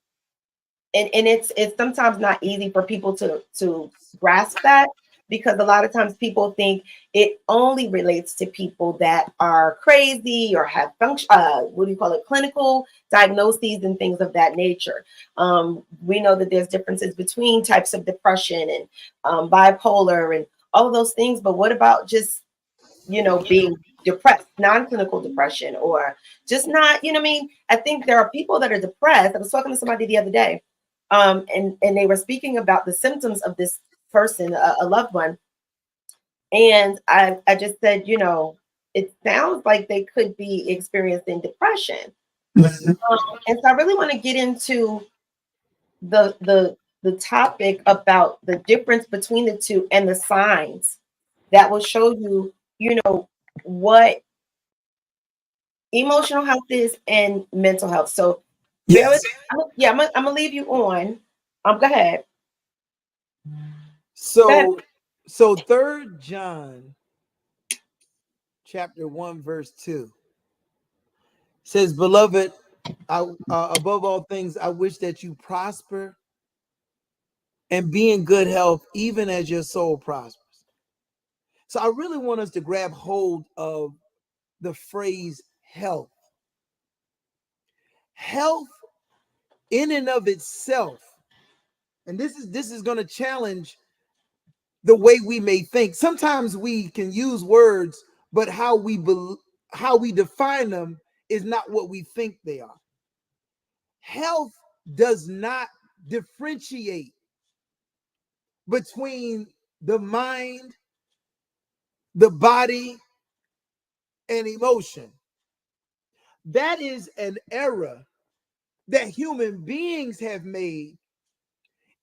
and it's sometimes not easy for people to grasp that, because a lot of times people think it only relates to people that are crazy or have function what do you call it, clinical diagnoses and things of that nature. We know that there's differences between types of depression and bipolar and all of those things, but what about just being depressed, non-clinical depression, or just not, what I mean? I think there are people that are depressed. I was talking to somebody the other day, and they were speaking about the symptoms of this person, a loved one. And I just said, you know, it sounds like they could be experiencing depression. Mhm. And so I really want to get into the topic about the difference between the two and the signs that will show you, you know, what emotional health is and mental health. So, bear with, Yes. yeah, I'm gonna leave you on. Go ahead. Go ahead. So 3rd John chapter 1 verse 2 says, beloved, above all things, I wish that you prosper and be in good health, even as your soul prospers. So I really want us to grab hold of the phrase health. Health in and of itself, and this is going to challenge the way we may think. Sometimes we can use words, but how we define them is not what we think they are. Health does not differentiate between the mind, the body, and emotion. That is an error that human beings have made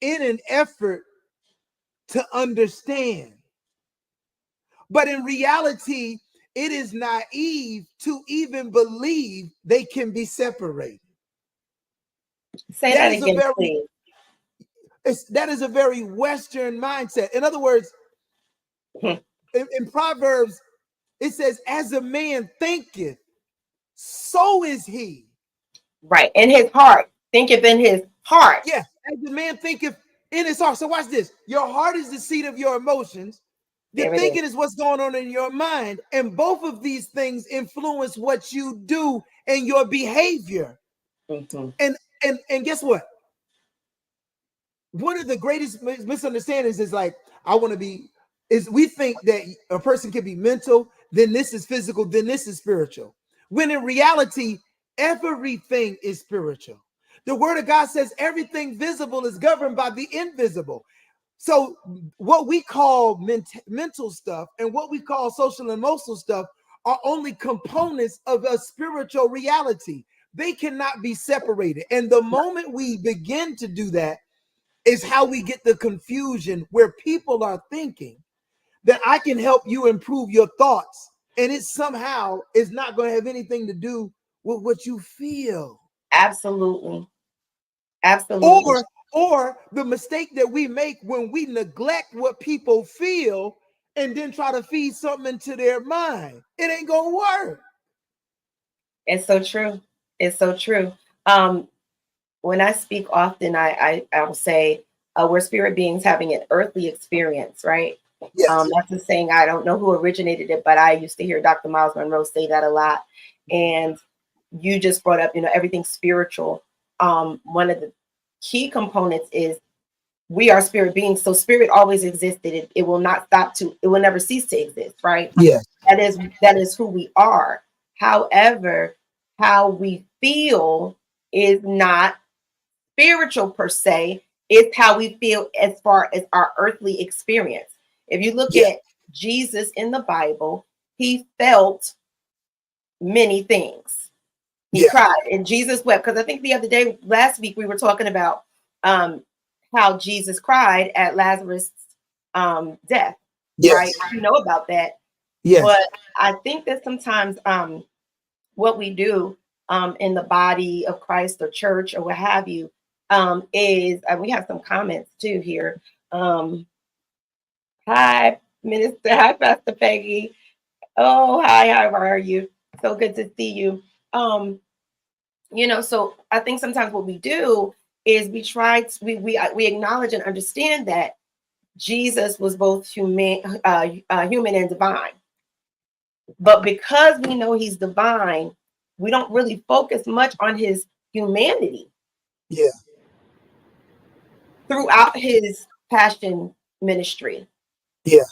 in an effort to understand. But in reality, it is naive to even believe they can be separated. Say That that is a again, very please. that is a very Western mindset. In other words, Hmm. in Proverbs, it says, "As a man thinketh, so is he." Right. In his heart. Think of in his heart. Yeah, as a man thinketh in his heart. So watch this. Your heart is the seat of your emotions. Your There it is. thinking is what's going on in your mind, and both of these things influence what you do and your behavior. Mm-hmm. And guess what? One of the greatest misunderstandings is like, I want to be, is we think that a person can be mental, then this is physical, then this is spiritual. When in reality, everything is spiritual. The word of God says everything visible is governed by the invisible. So what we call mental stuff and what we call social and emotional stuff are only components of a spiritual reality. They cannot be separated. And the moment we begin to do that is how we get the confusion where people are thinking that I can help you improve your thoughts, and it somehow is not going to have anything to do with what you feel. Absolutely. Absolutely. Or the mistake that we make when we neglect what people feel and then try to feed something into their mind. It ain't gonna work. It's so true. It's so true. Um, when I speak often, I will say we're spirit beings having an earthly experience, right? Yes. That's a saying. I don't know who originated it, but I used to hear Dr. Miles Monroe say that a lot. And you just brought up, you know, everything spiritual. One of the key components is we are spirit beings. So spirit always existed. It will not stop to, it will never cease to exist, right? Yes. That is who we are. However, how we feel is not spiritual per se, it's how we feel as far as our earthly experience. If you look Yeah. at Jesus in the Bible, he felt many things. He Yeah. cried and Jesus wept. Because I think the other day, last week, we were talking about how Jesus cried at Lazarus' death, Yes. right? You know about that. Yes. But I think that sometimes what we do in the body of Christ or church or what have you is we have some comments too here. Hi, Minister. Hi, Pastor Peggy. Oh, hi. How are you? So good to see you. Um, you know, so I think sometimes what we do is we try to, we acknowledge and understand that Jesus was both human and divine. But because we know he's divine, we don't really focus much on his humanity Yeah. throughout his passion ministry. Yeah.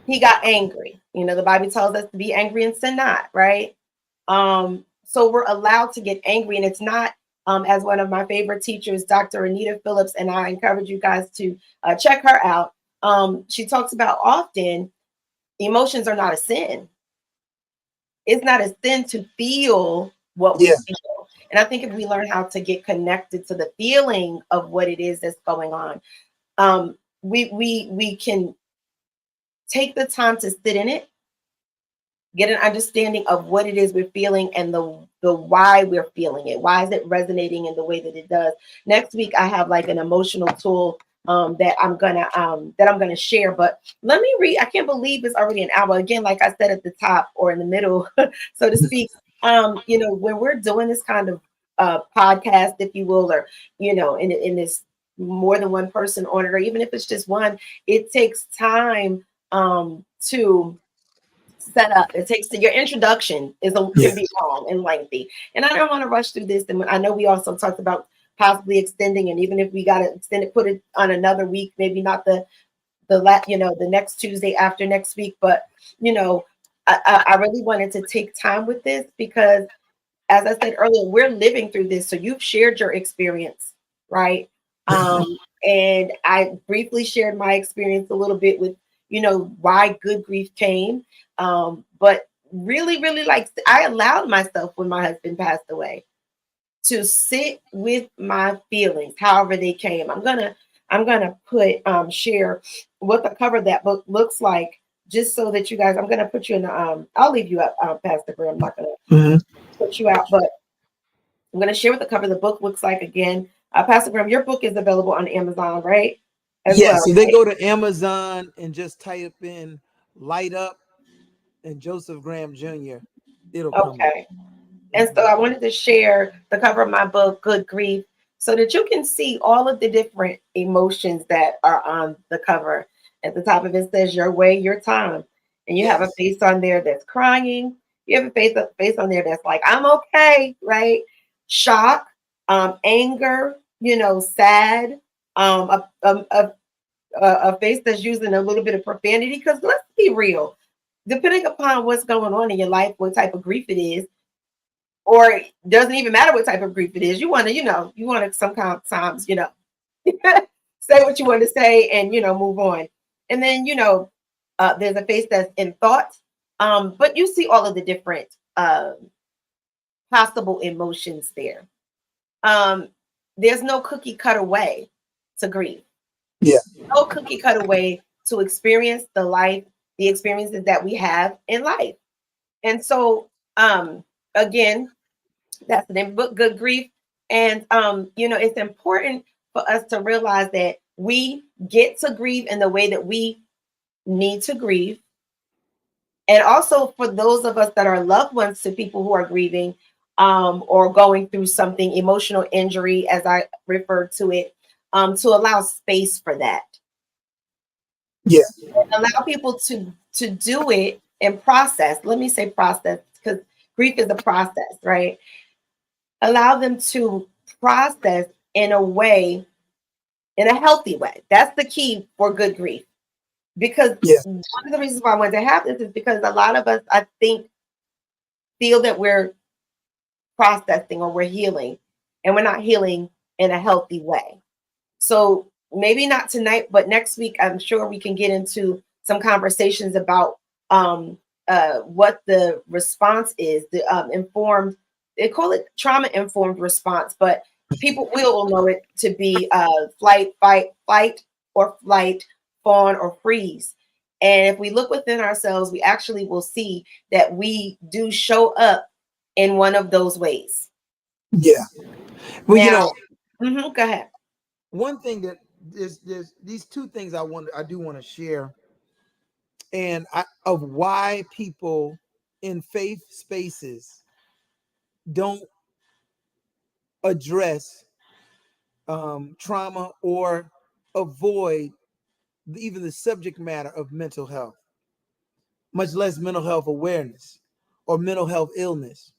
He got angry. You know, the Bible tells us to be angry and sin not, right? So we're allowed to get angry, and it's not as one of my favorite teachers, Dr. Anita Phillips, and I encourage you guys to check her out. she talks about often emotions are not a sin. It's not a sin to feel what we Yeah. feel. And I think if we learn how to get connected to the feeling of what it is that's going on, we can take the time to sit in it, get an understanding of what it is we're feeling and the why we're feeling it. Why is it resonating in the way that it does? Next week I have like an emotional tool that I'm gonna share. But let me read. I can't believe it's already an hour. Again, like I said at the top or in the middle, so to speak. When we're doing this kind of podcast, if you will, or in this more than one person on it, or even if it's just one, it takes time to set up. It takes your introduction Yeah. can be long and lengthy, and I don't want to rush through this. And I know we also talked about possibly extending, and even if we got to extend it, put it on another week, maybe not the next Tuesday after next week, but you know, I really wanted to take time with this because, as I said earlier, we're living through this. So you've shared your experience, right? And I briefly shared my experience a little bit with, why good grief came. But really, really like I allowed myself when my husband passed away to sit with my feelings, however they came. I'm gonna put share what the cover of that book looks like, just so that you guys. I'm gonna put you in the I'll leave you up, Pastor Graham. I'm not gonna Mhm. put you out, but I'm going to share what the cover of the book looks like again. Pastor Graham, your book is available on Amazon, right? As Yeah. well, So they right? go to Amazon and just type in "Light Up" and Joseph Graham Jr. It'll come up. Okay. And so I wanted to share the cover of my book, Good Grief, so that you can see all of the different emotions that are on the cover. At the top of it says your way, your time. And you have a Yes. face on there that's crying. You have a face on there that's like, I'm okay, right? Shock, anger, sad, a face that's using a little bit of profanity. Because let's be real, depending upon what's going on in your life, what type of grief it is, or it doesn't even matter what type of grief it is. You want to sometimes, say what you want to say and, move on. And then, there's a face that's in thought. But you see all of the different possible emotions there. Um, there's no cookie cutter way to grieve. Yeah. No cookie cutter way to experience the experiences that we have in life. And so, again, that's the name of the book, Good Grief. And it's important for us to realize that we get to grieve in the way that we need to grieve. And also for those of us that are loved ones to people who are grieving, or going through something, emotional injury, as I refer to it, to allow space for that. Yeah. Allow people to do it and process. Let me say process, because grief is a process, right? Allow them to process in a way, in a healthy way. That's the key for good grief. Because Yeah. one of the reasons why I wanted to have this is because a lot of us, I think, feel that we're processing or we're healing, and we're not healing in a healthy way. So maybe not tonight, but next week, I'm sure we can get into some conversations about what the response is, the informed, they call it trauma informed response, but people will know it to be fight or flight, fawn or freeze. And if we look within ourselves, we actually will see that we do show up in one of those ways. Yeah. Well, Now, go ahead. one thing that there's these two things I do want to share, and of why people in faith spaces don't address trauma or avoid even the subject matter of mental health, much less mental health awareness or mental health illness.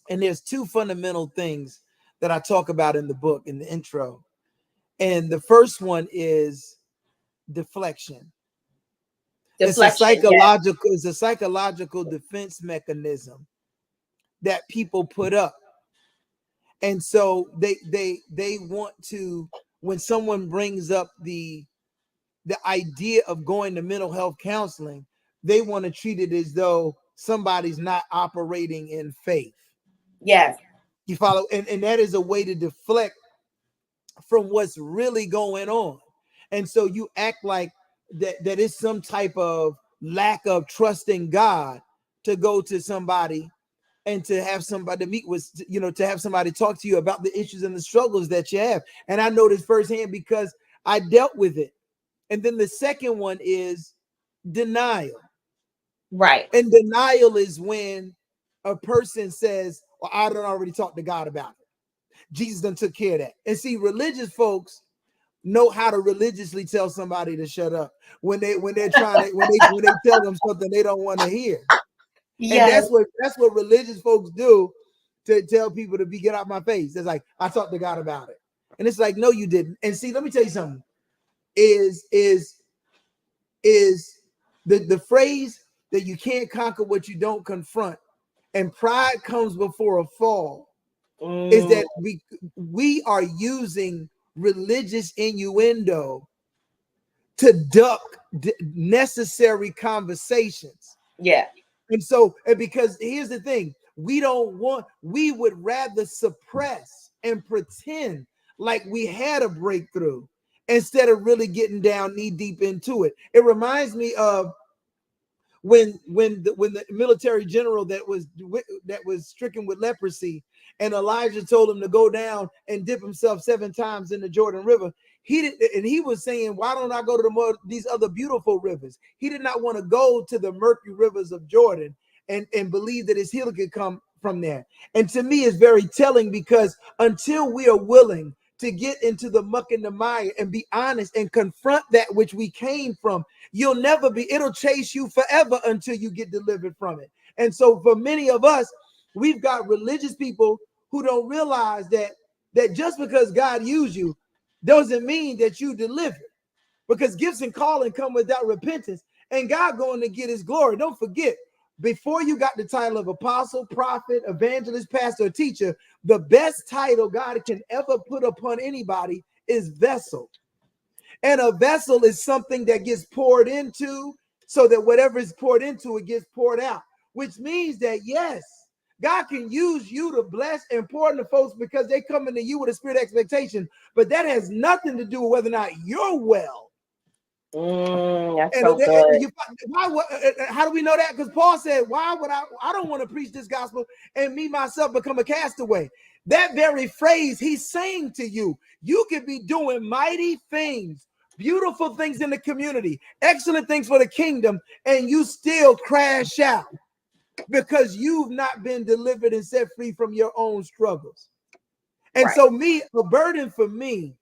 And there's two fundamental things that I talk about in the book in the intro. And the first one is deflection. It's a Deflection, yes. psychological defense mechanism that people put up. And so they want to, when someone brings up the the idea of going to mental health counseling, they want to treat it as though somebody's not operating in faith. Yes. You follow? And that is a way to deflect from what's really going on. And so you act like that is some type of lack of trust in God to go to somebody and to have somebody to meet with, to have somebody talk to you about the issues and the struggles that you have. And I know this firsthand because I dealt with it. And then the second one is denial. Right. And denial is when a person says, well, I don't already talk to God about it. Jesus done took care of that. And see, religious folks know how to religiously tell somebody to shut up when they're trying to when they tell them something they don't want to hear. And Yes. that's what religious folks do to tell people to get out my face. It's like, I talked to God about it. And it's like, no, you didn't. And see, let me tell you something. Is the phrase that you can't conquer what you don't confront, and pride comes before a fall, is that we are using religious innuendo to duck necessary conversations. Yeah. And so, and because here's the thing, we would rather suppress and pretend like we had a breakthrough instead of really getting down knee deep into it. It reminds me of when the military general that was stricken with leprosy, and Elijah told him to go down and dip himself 7 times in the Jordan River. He was saying, why don't I go to these other beautiful rivers? He did not want to go to the murky rivers of Jordan and believe that his healing could come from there. And to me, it's very telling, because until we are willing to get into the muck and the mire and be honest and confront that which we came from, it'll chase you forever until you get delivered from it. And so for many of us, we've got religious people who don't realize that just because God used you doesn't mean that you delivered, because gifts and calling come without repentance, and God going to get his glory. Don't forget, before you got the title of apostle, prophet, evangelist, pastor, or teacher, the best title God can ever put upon anybody is vessel. And a vessel is something that gets poured into, so that whatever is poured into, it gets poured out, which means that, yes, God can use you to bless and pour into folks because they come into you with a spirit of expectation, but that has nothing to do with whether or not you're well. That's so good. How do we know that? Because Paul said, why would I don't want to preach this gospel and me myself become a castaway. That very phrase he's saying to you, you could be doing mighty things, beautiful things in the community, excellent things for the kingdom, and you still crash out because you've not been delivered and set free from your own struggles. And right. So a burden for me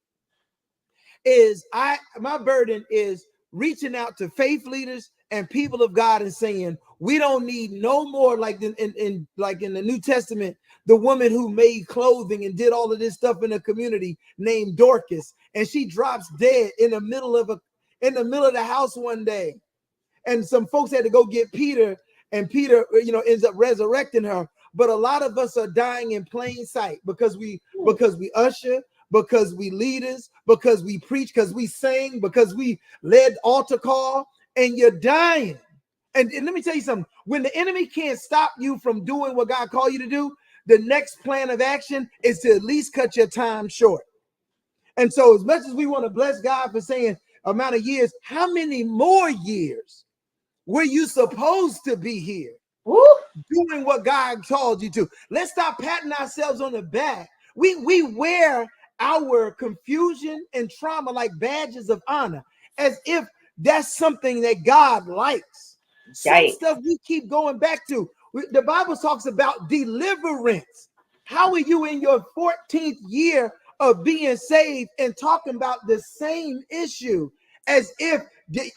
is my burden is reaching out to faith leaders and people of God and saying, we don't need no more, like in the New Testament, the woman who made clothing and did all of this stuff in the community named Dorcas, and she drops dead in the middle of the house one day, and some folks had to go get Peter, and Peter ends up resurrecting her. But a lot of us are dying in plain sight because we usher, because we leaders, because we preach, because we sing, because we led altar call, and you're dying. And let me tell you something, when the enemy can't stop you from doing what God called you to do, the next plan of action is to at least cut your time short. And so as much as we want to bless God for saying amount of years, how many more years were you supposed to be here? Woo! Doing what God called you to? Let's stop patting ourselves on the back. We wear our confusion and trauma like badges of honor, as if that's something that God likes. Some stuff we keep going back to. The Bible talks about deliverance. How are you in your 14th year of being saved and talking about the same issue as if,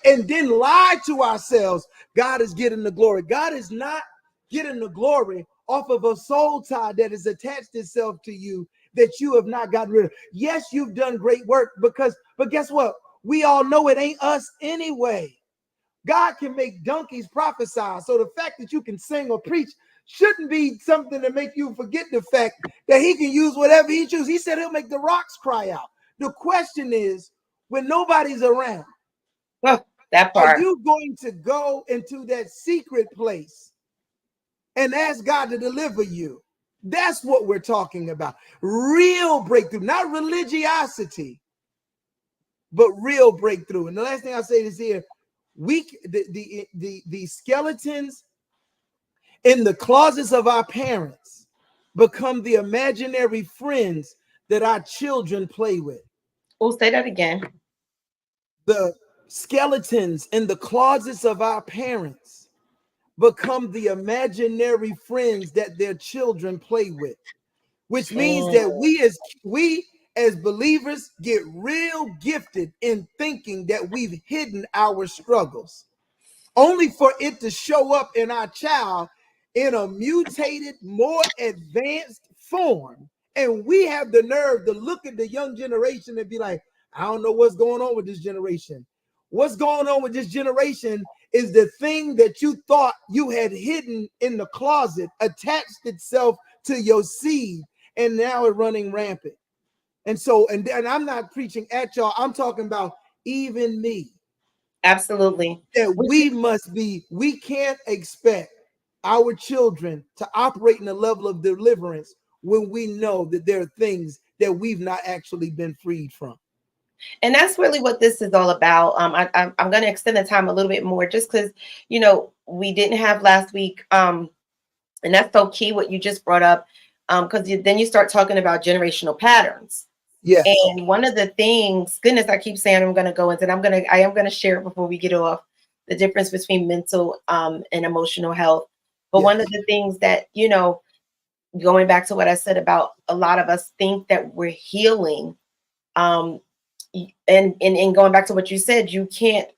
and then lie to ourselves, God is getting the glory? God is not getting the glory off of a soul tie that has attached itself to you that you have not gotten rid of. Yes, you've done great work, but guess what? We all know it ain't us anyway. God can make donkeys prophesy. So the fact that you can sing or preach shouldn't be something to make you forget the fact that he can use whatever he chooses. He said he'll make the rocks cry out. The question is, when nobody's around, Oh, that Are part. you going to go into that secret place and ask God to deliver you? That's what we're talking about. Real breakthrough, not religiosity, but real breakthrough. And the last thing I say is here, the skeletons in the closets of our parents become the imaginary friends that our children play with. Oh, say that again. The skeletons in the closets of our parents become the imaginary friends that their children play with, which means Mm, that we as believers get real gifted in thinking that we've hidden our struggles, only for it to show up in our child in a mutated, more advanced form. And we have the nerve to look at the young generation and be like, I don't know what's going on with this generation. What's going on with this generation is the thing that you thought you had hidden in the closet attached itself to your seed, and now it's running rampant. And so, and I'm not preaching at y'all, I'm talking about even me, absolutely. that Which we can't expect our children to operate in a level of deliverance when we know that there are things that we've not actually been freed from. and that's really what this is all about. I'm going to extend the time a little bit more, just because we didn't have last week, and that's so key what you just brought up, because then you start talking about generational patterns. Yes. And one of the things, goodness, I keep saying I'm going to go into, and I am going to share it before we get off, the difference between mental and emotional health. But one of Yes. the things that going back to what I said about a lot of us think that we're healing. Um, and going back to what you said, you can't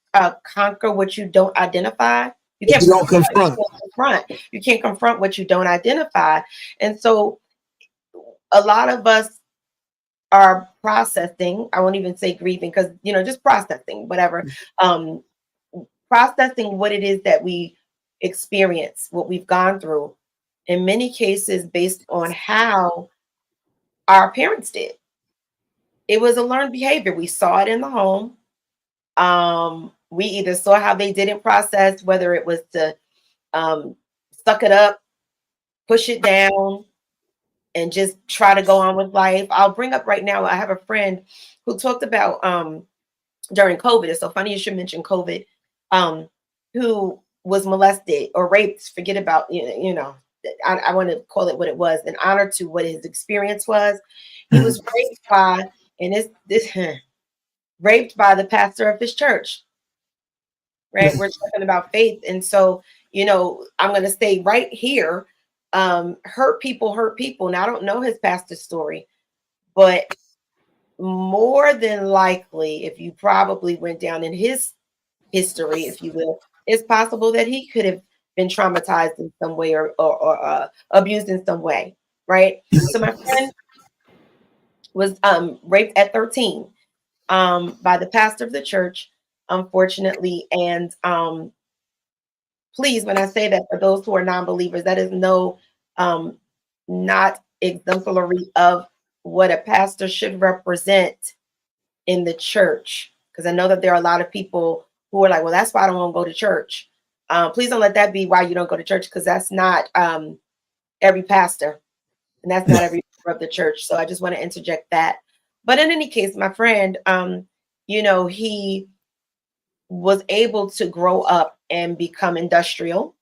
conquer what you don't identify. You If can't you don't confront. confront. You can't confront what you don't identify. And so a lot of us are processing. I won't even say grieving, because just processing, whatever. Um, Processing what it is that we experience, what we've gone through. In many cases, based on how our parents did. It was a learned behavior. We saw it in the home. We either saw how they didn't process, whether it was to suck it up, push it down, and just try to go on with life. I'll bring up right now, I have a friend who talked about during COVID. It's so funny you should mention COVID, um, who was molested or raped. Forget about, I want to call it what it was, in honor to what his experience was. He was raped by, and this raped by the pastor of his church, right? We're talking about faith. And so, I'm going to stay right here. Hurt people hurt people. Now, I don't know his pastor's story, but more than likely, if you probably went down in his history, if you will, it's possible that he could have been traumatized in some way, or abused in some way, right? So my friend was raped at 13 by the pastor of the church, unfortunately. And please, when I say that, for those who are non-believers, that is not exemplary of what a pastor should represent in the church. Because I know that there are a lot of people who are like, well, that's why I don't want to go to church. Please don't let that be why you don't go to church, because that's not every pastor, and that's not every member of the church. So I just want to interject that. But in any case, my friend, he was able to grow up and become industrial.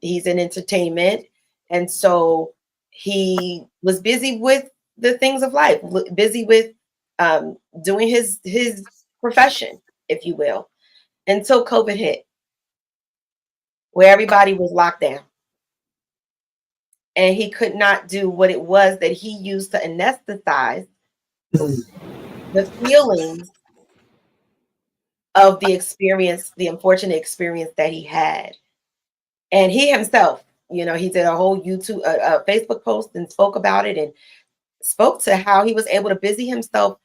He's in entertainment, and so he was busy with the things of life, busy with doing his profession, if you will, until COVID hit, where everybody was locked down, and he could not do what it was that he used to anesthetize the feelings of the experience, the unfortunate experience that he had. And he himself, he did a whole Facebook post and spoke about it, and spoke to how he was able to busy himself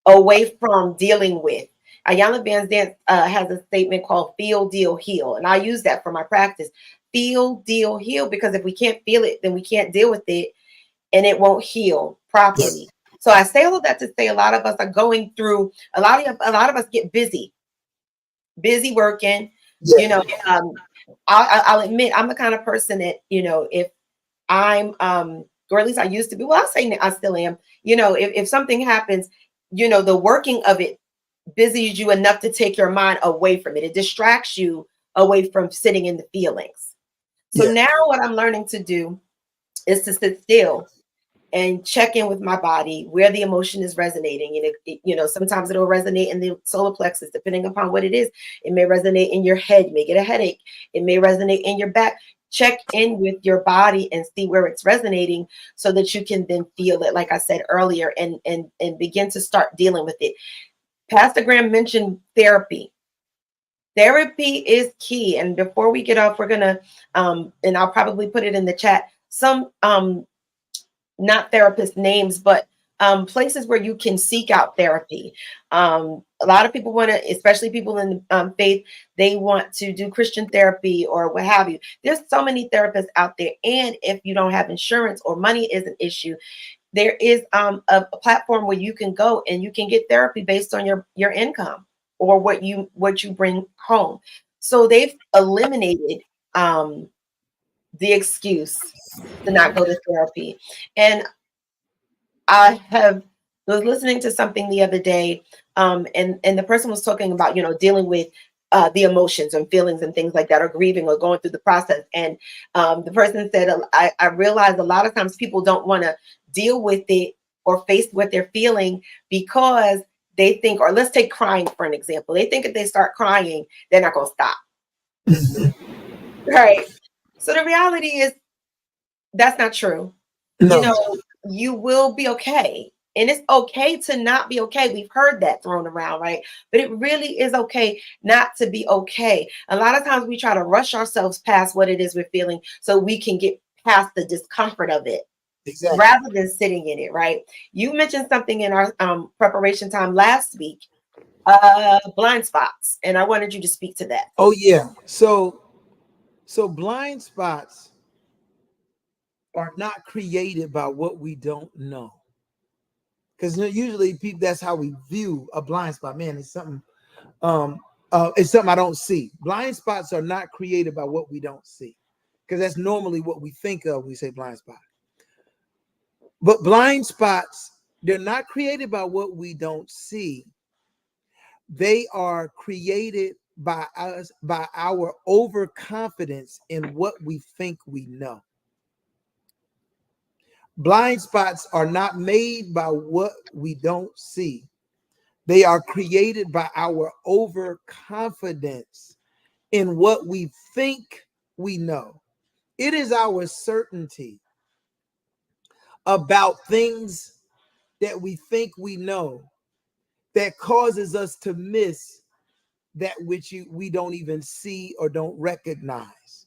away from dealing with. Ayanna Van Zant has a statement called feel, deal, heal. And I use that for my practice. Feel, deal, heal, because if we can't feel it, then we can't deal with it, and it won't heal properly. So I say all of that to say a lot of us are going through, a lot of us get busy. busy working. Yeah. You know, I'll admit I'm the kind of person that, you know, if I'm or at least I used to be, well, I'll say I still am, you know, if something happens, you know, the working of it busies you enough to take your mind away from it. It distracts you away from sitting in the feelings. So Yeah. now what I'm learning to do is to sit still and check in with my body where the emotion is resonating. And you know, sometimes it'll resonate in the solar plexus, depending upon what it is. It may resonate in your head, you may get a headache. It may resonate in your back. Check in with your body and see where it's resonating so that you can then feel it, like I said earlier, and begin to start dealing with it. Pastor Graham mentioned therapy. Therapy is key. And before we get off, we're gonna and I'll probably put it in the chat, some not therapist names, but places where you can seek out therapy. A lot of people want to, especially people in faith, they want to do Christian therapy or what have you. There's so many therapists out there. And if you don't have insurance or money is an issue, there is a platform where you can go and you can get therapy based on your income or what you bring home. So they've eliminated the excuse to not go to therapy. And I have was listening to something the other day, and the person was talking about, you know, dealing with the emotions and feelings and things like that, or grieving or going through the process. And the person said, I realized a lot of times people don't want to deal with it or face what they're feeling because they think, or let's take crying for an example. They think if they start crying, they're not going to stop. Right. So the reality is that's not true. You No. know, you will be okay. And it's okay to not be okay. We've heard that thrown around, right? But it really is okay not to be okay. A lot of times we try to rush ourselves past what it is we're feeling so we can get past the discomfort of it Exactly. rather than sitting in it, right? You mentioned something in our preparation time last week, blind spots. And I wanted you to speak to that. Oh yeah. So blind spots are not created by what we don't know. Because usually people, that's how we view a blind spot. Man, um it's something I don't see. Blind spots are not created by what we don't see. Because that's normally what we think of when we say blind spot. But blind spots, they're not created by what we don't see. They are created by us, by our overconfidence in what we think we know. Blind spots are not made by what we don't see. They are created by our overconfidence in what we think we know. It is our certainty about things that we think we know that causes us to miss that which we don't even see or don't recognize.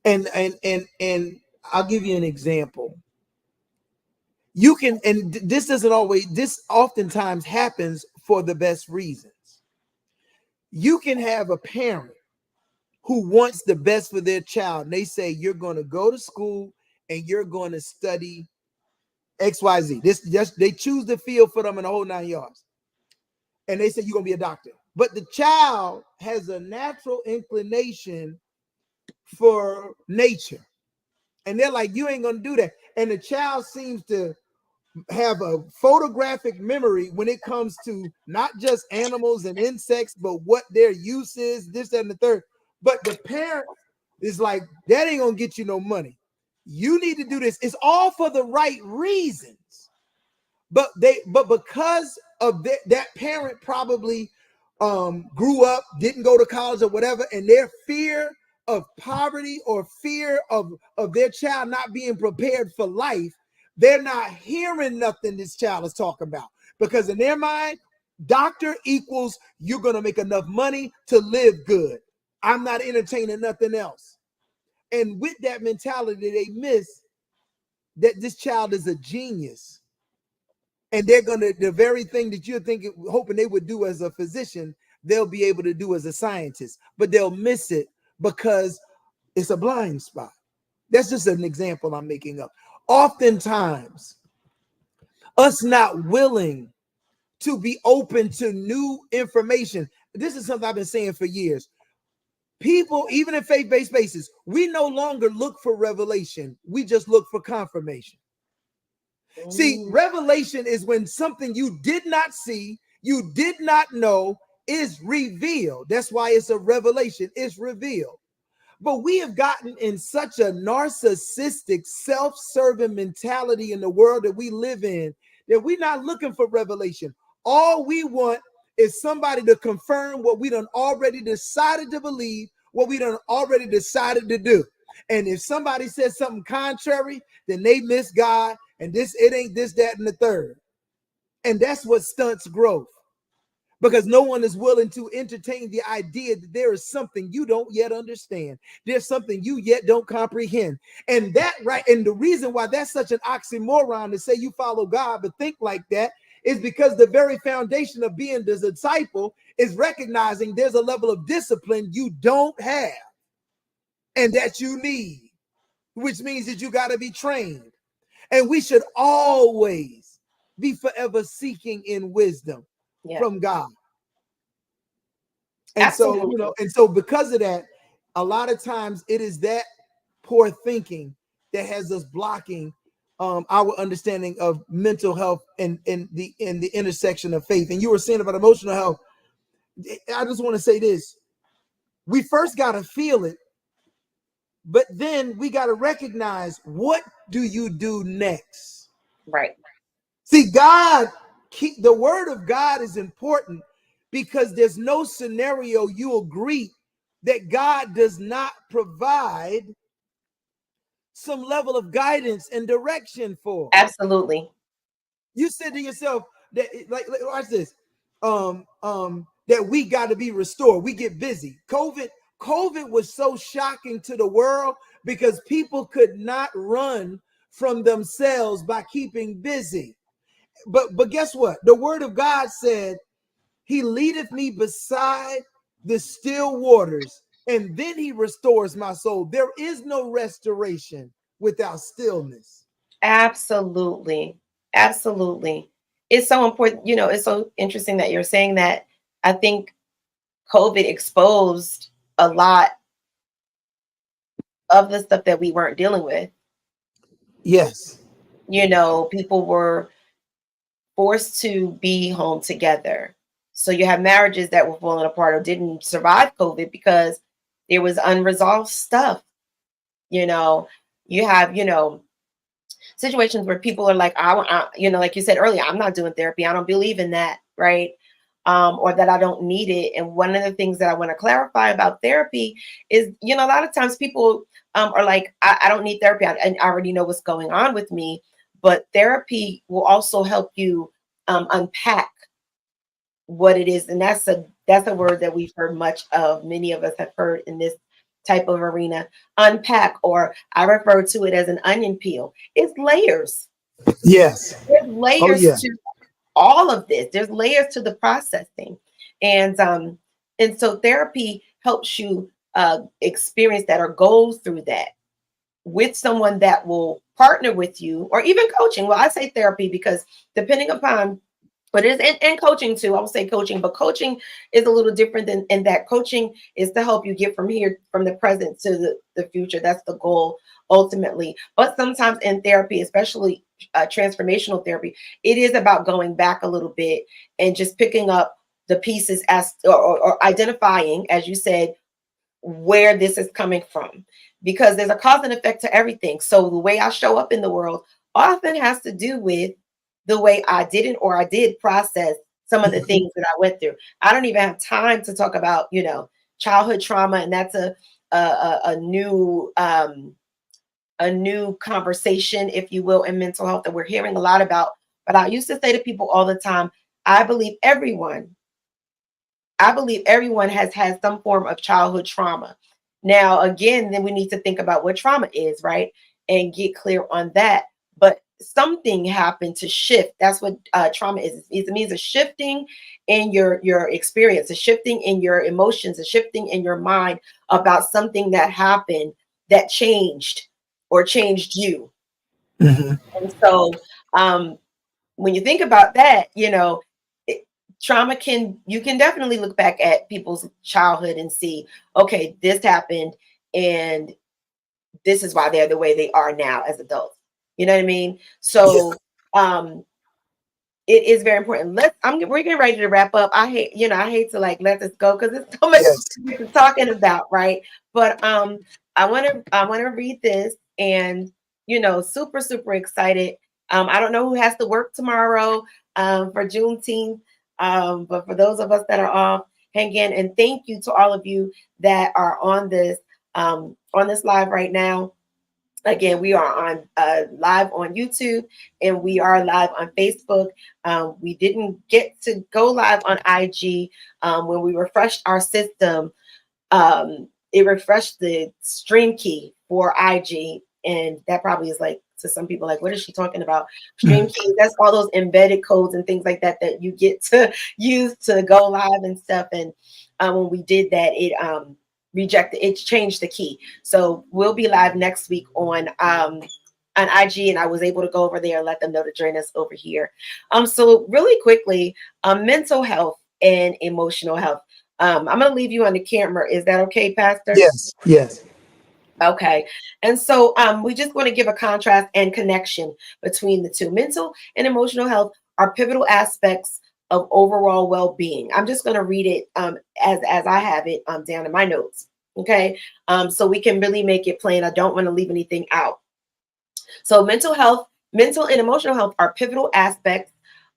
And I'll give you an example. You can, and this oftentimes happens for the best reasons. You can have a parent who wants the best for their child, and they say, you're going to go to school and you're going to study XYZ. This just, they choose the field for them in the whole 9 yards. And they say, you're going to be a doctor. But the child has a natural inclination for nature. And they're like, you ain't going to do that. And the child seems to have a photographic memory when it comes to not just animals and insects, but what their use is, this, that, and the third. But the parent is like, that ain't gonna get you no money. You need to do this. It's all for the right reasons. But because of that parent probably grew up, didn't go to college or whatever, and their fear of poverty or fear of their child not being prepared for life, they're not hearing nothing this child is talking about. Because in their mind, doctor equals you're going to make enough money to live good. I'm not entertaining nothing else. And with that mentality, they miss that this child is a genius. And they're going to, the very thing that you're thinking, hoping they would do as a physician, they'll be able to do as a scientist. But they'll miss it because it's a blind spot. That's just an example I'm making up. Oftentimes, us not willing to be open to new information. this is something I've been saying for years. People, even in faith-based spaces, we no longer look for revelation. We just look for confirmation. See, revelation is when something you did not see, you did not know, is revealed. That's why it's a revelation. It's revealed. But we have gotten in such a narcissistic, self-serving mentality in the world that we live in that we're not looking for revelation. All we want is somebody to confirm what we done already decided to believe, what we done already decided to do. And if somebody says something contrary, then they miss God, and it ain't this, that, and the third. And that's what stunts growth, because no one is willing to entertain the idea that there is something you don't yet understand. There's something you yet don't comprehend. And the reason why that's such an oxymoron to say you follow God but think like that is because the very foundation of being the disciple is recognizing there's a level of discipline you don't have and that you need, which means that you got to be trained. And we should always be forever seeking in wisdom from God. And Absolutely. so because of that, a lot of times it is that poor thinking that has us blocking our understanding of mental health and the intersection of faith. And you were saying about emotional health. I just want to say this. We first got to feel it, but then we got to recognize, what do you do next? Right. See, the word of God is important, because there's no scenario you agree that God does not provide some level of guidance and direction for. Absolutely. You said to yourself that, like watch this, that we got to be restored. We get busy. COVID was so shocking to the world because people could not run from themselves by keeping busy. But guess what? The word of God said, he leadeth me beside the still waters, and then he restores my soul. There is no restoration without stillness. Absolutely. Absolutely. It's so important. It's so interesting that you're saying that. I think COVID exposed a lot of the stuff that we weren't dealing with. Yes. People were forced to be home together. So you have marriages that were falling apart or didn't survive COVID because there was unresolved stuff. You have, situations where people are like, like you said earlier, I'm not doing therapy. I don't believe in that. Right. Or that I don't need it. And one of the things that I want to clarify about therapy is, a lot of times people are like, I don't need therapy. I already know what's going on with me. But therapy will also help you unpack what it is. And that's a word that we've heard much of. Many of us have heard in this type of arena. Unpack, or I refer to it as an onion peel. It's layers. Yes. There's layers to all of this. There's layers to the processing. And so therapy helps you experience that or go through that with someone that will partner with you, or even coaching. Well, I say therapy because depending upon what it is, and coaching too, I will say coaching, but coaching is a little different than, and that coaching is to help you get from the present to the future. That's the goal ultimately. But sometimes in therapy, especially transformational therapy, it is about going back a little bit and just picking up the pieces or identifying, as you said, where this is coming from, because there's a cause and effect to everything. So the way I show up in the world often has to do with the way I did process some of the things that I went through. I don't even have time to talk about, childhood trauma, and that's a new conversation, if you will, in mental health that we're hearing a lot about. But I used to say to people all the time, I believe everyone has had some form of childhood trauma. Now, again, then we need to think about what trauma is, right? And get clear on that. But something happened to shift. That's what trauma is. It means a shifting in your experience, a shifting in your emotions, a shifting in your mind about something that happened that changed or changed you. Mm-hmm. And so when you think about that, trauma you can definitely look back at people's childhood and see, okay, this happened and this is why they're the way they are now as adults. You know what I mean? Yeah. So it is very important. We're getting ready to wrap up. I hate to like let this go because it's so much Yes. we're talking about, right? But I want to read this, and super, super excited. I don't know who has to work tomorrow for Juneteenth. But for those of us that are off, hang in, and thank you to all of you that are on this live right now. Again, we are on live on YouTube, and we are live on Facebook. We didn't get to go live on IG when we refreshed our system. It refreshed the stream key for IG, and that probably is like, to some people, like, what is she talking about? Stream key, that's all those embedded codes and things like that that you get to use to go live and stuff. And when we did that, it changed the key. So we'll be live next week on IG, and I was able to go over there and let them know to join us over here. So really quickly, mental health and emotional health. I'm going to leave you on the camera. Is that okay, Pastor? Yes. Yes. Okay. And so we just want to give a contrast and connection between the two. Mental and emotional health are pivotal aspects of overall well-being. I'm just going to read it as I have it down in my notes. Okay. So we can really make it plain. I don't want to leave anything out. So mental and emotional health are pivotal aspects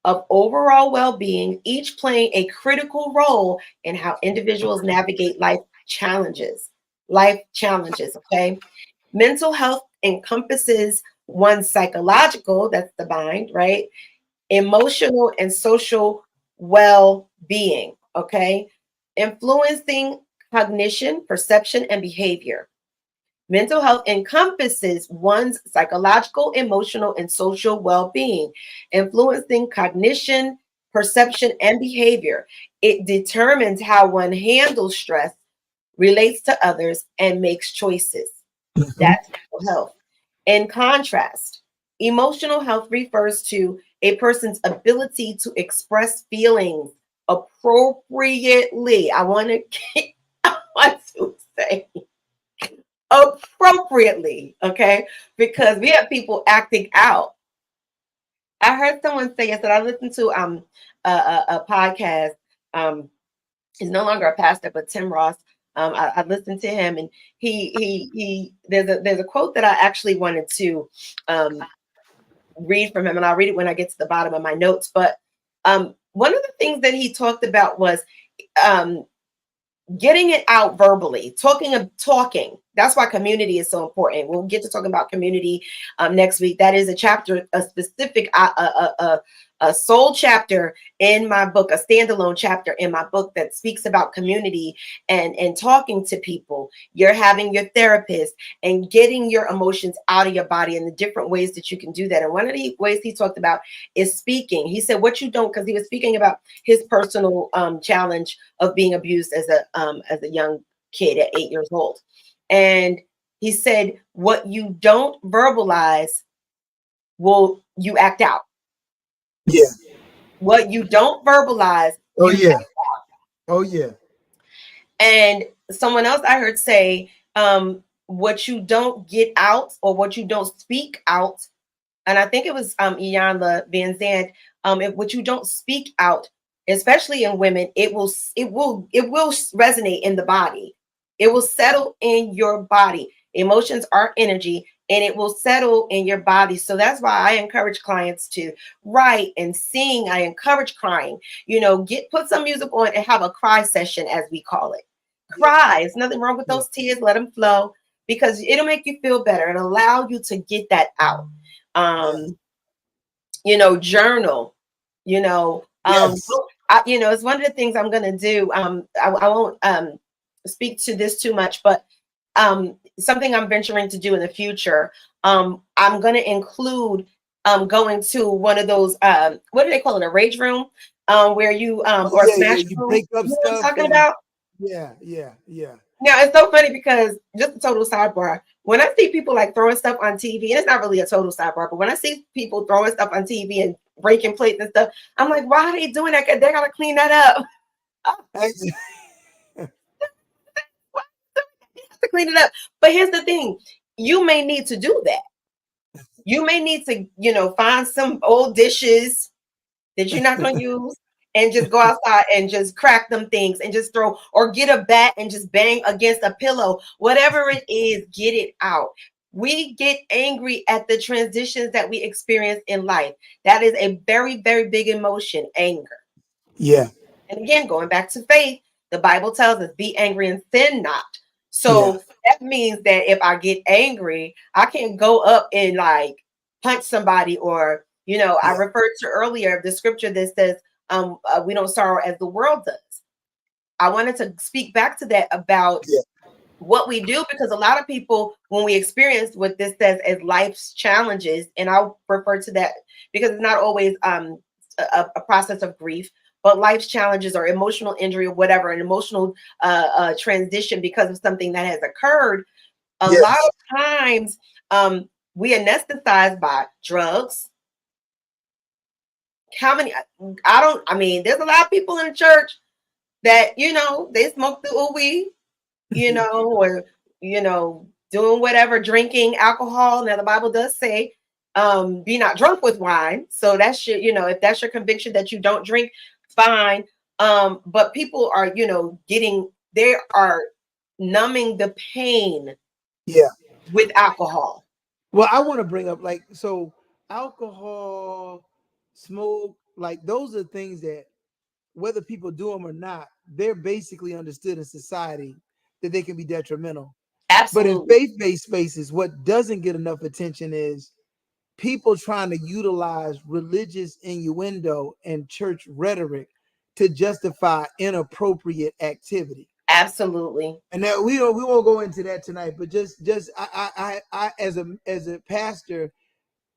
of overall well-being, each playing a critical role in how individuals navigate life challenges. Okay? Mental health encompasses one's psychological, that's the mind, right? Emotional and social well-being, okay? Influencing cognition, perception, and behavior. Mental health encompasses one's psychological, emotional, and social well-being, influencing cognition, perception, and behavior. It determines how one handles stress, relates to others, and makes choices. Mhm. That's mental health. In contrast, emotional health refers to a person's ability to express feelings appropriately. I want to say appropriately, okay? Because we have people acting out. I heard someone say yesterday, I listened to a podcast. He's no longer a pastor, but Tim Ross. I listened to him, and he there's a quote that I actually wanted to read from him, and I'll read it when I get to the bottom of my notes. But one of the things that he talked about was um, getting it out verbally, talking. That's why community is so important. We'll get to talking about community next week. That is a chapter, a specific, a sole chapter in my book, a standalone chapter in my book that speaks about community and talking to people. You're having your therapist and getting your emotions out of your body, and the different ways that you can do that. And one of the ways he talked about is speaking. He said, what you don't, because he was speaking about his personal challenge of being abused as a young kid at 8 years old. And he said, what you don't verbalize you act out. Yeah. What you don't verbalize, Oh you yeah. Oh yeah. And someone else I heard say, what you don't get out or what you don't speak out, and I think it was Iyanla Van Zandt, what you don't speak out, especially in women, it will resonate in the body. It will settle in your body. Emotions are energy, and it will settle in your body. So that's why I encourage clients to write and sing. I encourage crying. Put some music on and have a cry session, as we call it. Cry. There's nothing wrong with those tears. Let them flow, because it'll make you feel better and allow you to get that out. Journal. It's one of the things I'm gonna do. I won't speak to this too much, but something I'm venturing to do in the future. I'm gonna include going to one of those what do they call it, a rage room, where you or a smash You room. break up You know what I'm stuff. talking about? Yeah. Now, it's so funny because, just a total sidebar, when I see people like throwing stuff on TV, and it's not really a total sidebar, but when I see people throwing stuff on TV and breaking plates and stuff. I'm like, why are they doing that? They gotta clean that up. Why you have to clean it up? But here's the thing: you may need to do that. You may need to, find some old dishes that you're not going to use and just go outside and just crack them things and just throw, or get a bat and just bang against a pillow. Whatever it is, get it out. We get angry at the transitions that we experience in life. That is a very, very big emotion, anger. Yeah. And again, going back to faith, the Bible tells us, be angry and sin not. Yeah. So that means that if I get angry, I can't go up and like punch somebody, or, I referred to earlier the scripture that says, we don't sorrow as the world does. I wanted to speak back to that about what we do, because a lot of people, when we experience what this says as life's challenges, and I'll refer to that because it's not always a process of grief, but life's challenges or emotional injury or whatever, an emotional transition because of something that has occurred. A lot of times we anesthetized by drugs. There's a lot of people in the church that, they smoke the weed, or, doing whatever, drinking alcohol. Now the Bible does say, be not drunk with wine. So that's your, if that's your conviction that you don't drink, fine. But people are, they are numbing the pain with alcohol. Well, I want to bring up, like, so alcohol, smoke, like those are things that, whether people do them or not, they're basically understood in society that they can be detrimental. But in Absolutely. faith-based spaces, what doesn't get enough attention is people trying to utilize religious innuendo and church rhetoric to justify inappropriate activity. Absolutely. And that we won't go into that tonight, but just I as a pastor,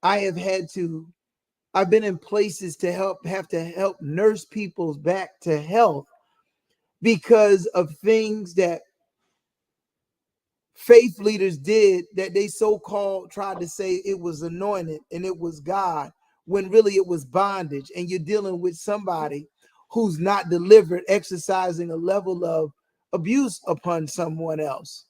I've been in places to have to help nurse people's back to health because of things that faith leaders did, that they so-called tried to say it was anointed and it was God, when really it was bondage. And you're dealing with somebody who's not delivered, exercising a level of abuse upon someone else.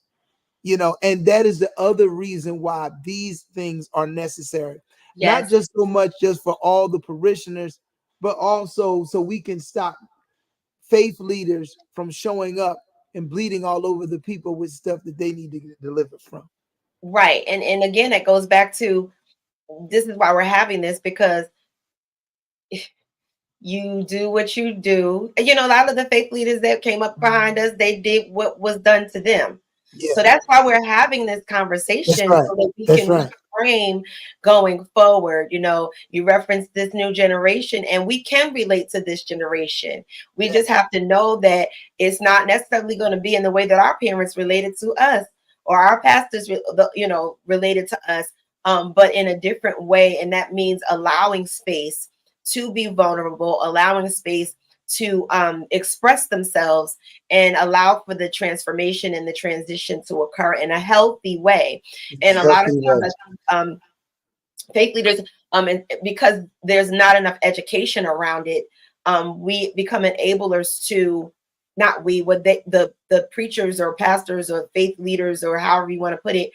And that is the other reason why these things are necessary. Yes. Not just so much just for all the parishioners, but also so we can stop faith leaders from showing up and bleeding all over the people with stuff that they need to get delivered from. Right. And again, it goes back to, this is why we're having this, because you do what you do. A lot of the faith leaders that came up behind us, they did what was done to them. Yeah. So that's why we're having this conversation, Right. so that we That's can right. frame going forward. You reference this new generation, and we can relate to this generation. We just have to know that it's not necessarily going to be in the way that our parents related to us, or our pastors, related to us, but in a different way. And that means allowing space to be vulnerable, allowing space to express themselves, and allow for the transformation and the transition to occur in a healthy way. And a lot of times, I think, faith leaders, and because there's not enough education around it, we become enablers to, not we, what they, the preachers or pastors or faith leaders, or however you want to put it,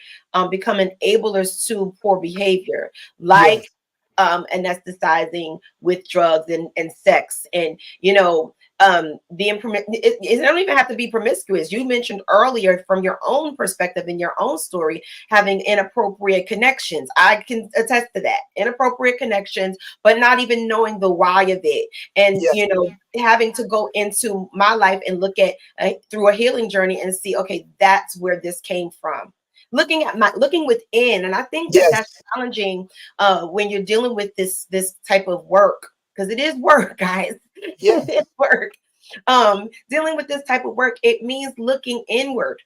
become enablers to poor behavior, like anesthetizing with drugs and sex, and being it don't even have to be promiscuous. You mentioned earlier, from your own perspective in your own story, having inappropriate connections. I can attest to that. Inappropriate connections, but not even knowing the why of it. And having to go into my life and look at through a healing journey and see, okay, that's where this came from. Looking within. And I think that's challenging when you're dealing with this type of work, because it is work, guys. It's work. Dealing with this type of work, it means looking inward.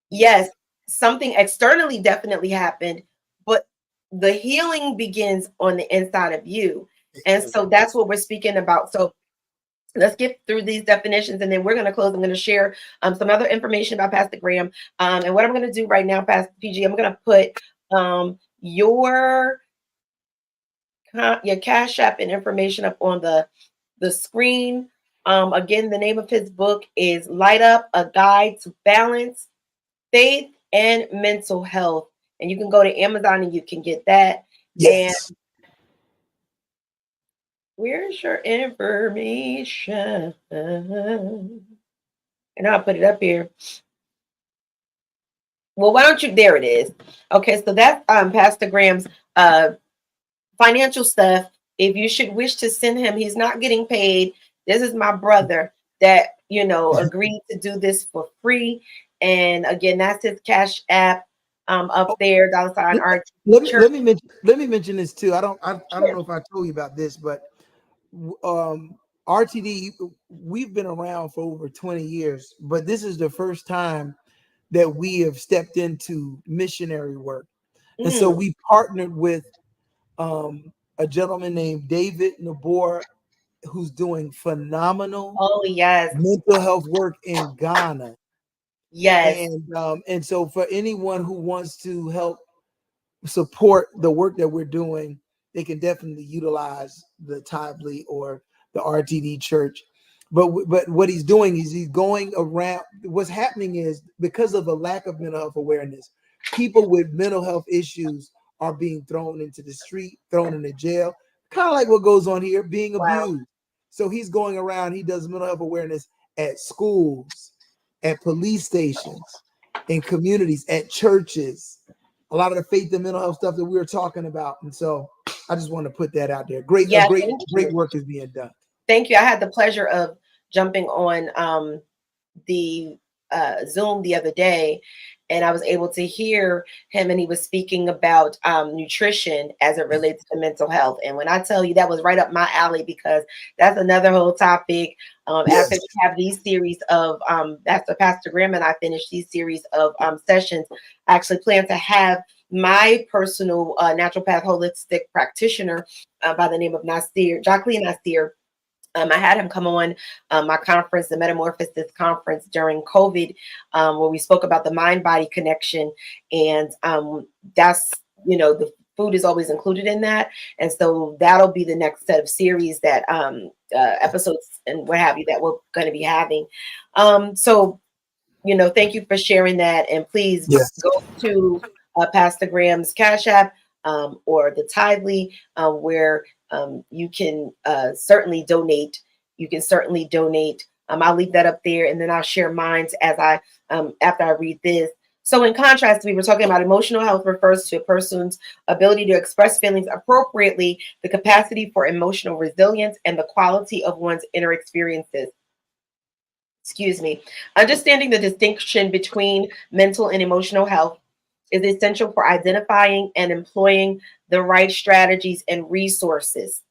Yes, something externally definitely happened, but the healing begins on the inside of you. And so that's what we're speaking about. So let's get through these definitions, and then we're going to close. I'm going to share some other information about Pastor Graham. And what I'm going to do right now, Pastor PG, I'm going to put your your Cash App and information up on the screen. Again, the name of his book is Light Up: A Guide to Balance, Faith, and Mental Health. And you can go to Amazon and you can get that. And Yes. where's your information? And I'll put it up here. Well, why don't you? There it is. Okay, so that's Pastor Graham's financial stuff. If you should wish to send him, he's not getting paid. This is my brother that agreed to do this for free. And again, that's his Cash App up there, $ Art. Let me mention this too. I don't know if I told you about this, but RTD, we've been around for over 20 years, but this is the first time that we have stepped into missionary work. And so we partnered with a gentleman named David Nabor, who's doing phenomenal mental health work in Ghana. Yes. And so for anyone who wants to help support the work that we're doing, they can definitely utilize the Tithely or the RTD Church. But what he's doing is he's going around. What's happening is, because of a lack of mental health awareness, people with mental health issues are being thrown into the street, thrown into jail, kind of like what goes on here, being abused. So he's going around, he does mental health awareness at schools, at police stations, in communities, at churches, a lot of the faith and mental health stuff that we were talking about. And so I just want to put that out there. Great work is being done. Thank you. I had the pleasure of jumping on the Zoom the other day, and I was able to hear him, and he was speaking about nutrition as it relates to mental health. And when I tell you, that was right up my alley, because that's another whole topic. After we have these series of after Pastor Graham and I finish these series of sessions, I actually plan to have my personal naturopath holistic practitioner by the name of Jacqueline Nasir. I had him come on my conference, the Metamorphosis Conference, during COVID, where we spoke about the mind-body connection. And that's, the food is always included in that. And so that'll be the next set of series that episodes and what have you that we're going to be having. So, thank you for sharing that. And please go to Pastor Graham's Cash App or the Tithely, where you can certainly donate. You can certainly donate. I'll leave that up there, and then I'll share mine as I after I read this. So in contrast, we were talking about emotional health refers to a person's ability to express feelings appropriately, the capacity for emotional resilience, and the quality of one's inner experiences. Excuse me. Understanding the distinction between mental and emotional health is essential for identifying and employing the right strategies and resources.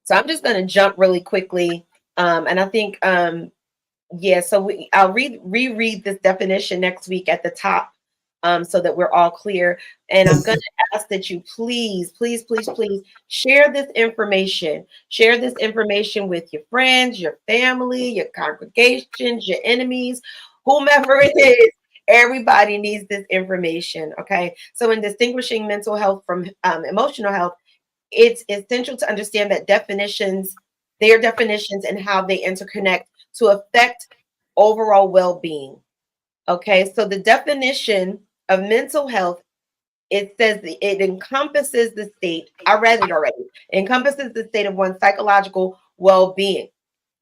So I'm just going to jump really quickly. And I think, so I'll reread this definition next week at the top, so that we're all clear. And I'm going to ask that you please share this information. Share this information with your friends, your family, your congregations, your enemies, whomever it is. Everybody needs this information. Okay. So in distinguishing mental health from emotional health, it's essential to understand that their definitions and how they interconnect to affect overall well-being. Okay. So the definition of mental health, it says it encompasses the state. I read it already. It encompasses the state of one's psychological well-being.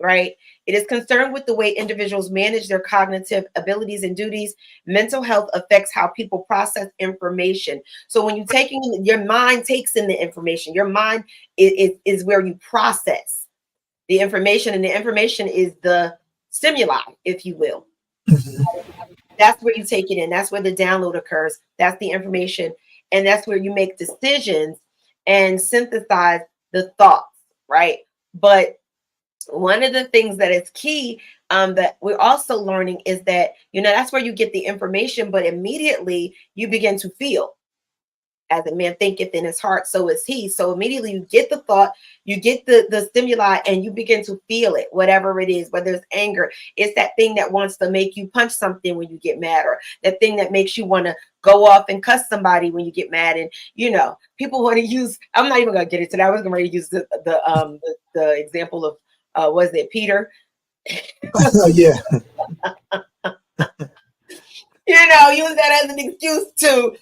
Right? It is concerned with the way individuals manage their cognitive abilities and duties. Mental health affects how people process information. So when you're your mind takes in the information. Your mind is where you process the information, and the information is the stimuli, if you will. That's where you take it in. That's where the download occurs. That's the information. And that's where you make decisions and synthesize the thoughts, right? But one of the things that is key that we're also learning is that, that's where you get the information, but immediately you begin to feel as a man thinketh in his heart, so is he. So immediately you get the thought, you get the stimuli, and you begin to feel it, whatever it is, whether it's anger. It's that thing that wants to make you punch something when you get mad, or that thing that makes you want to go off and cuss somebody when you get mad. And people want to use, I'm not even gonna get into that. I was gonna use the example of was it Peter? Yeah. Use that as an excuse to,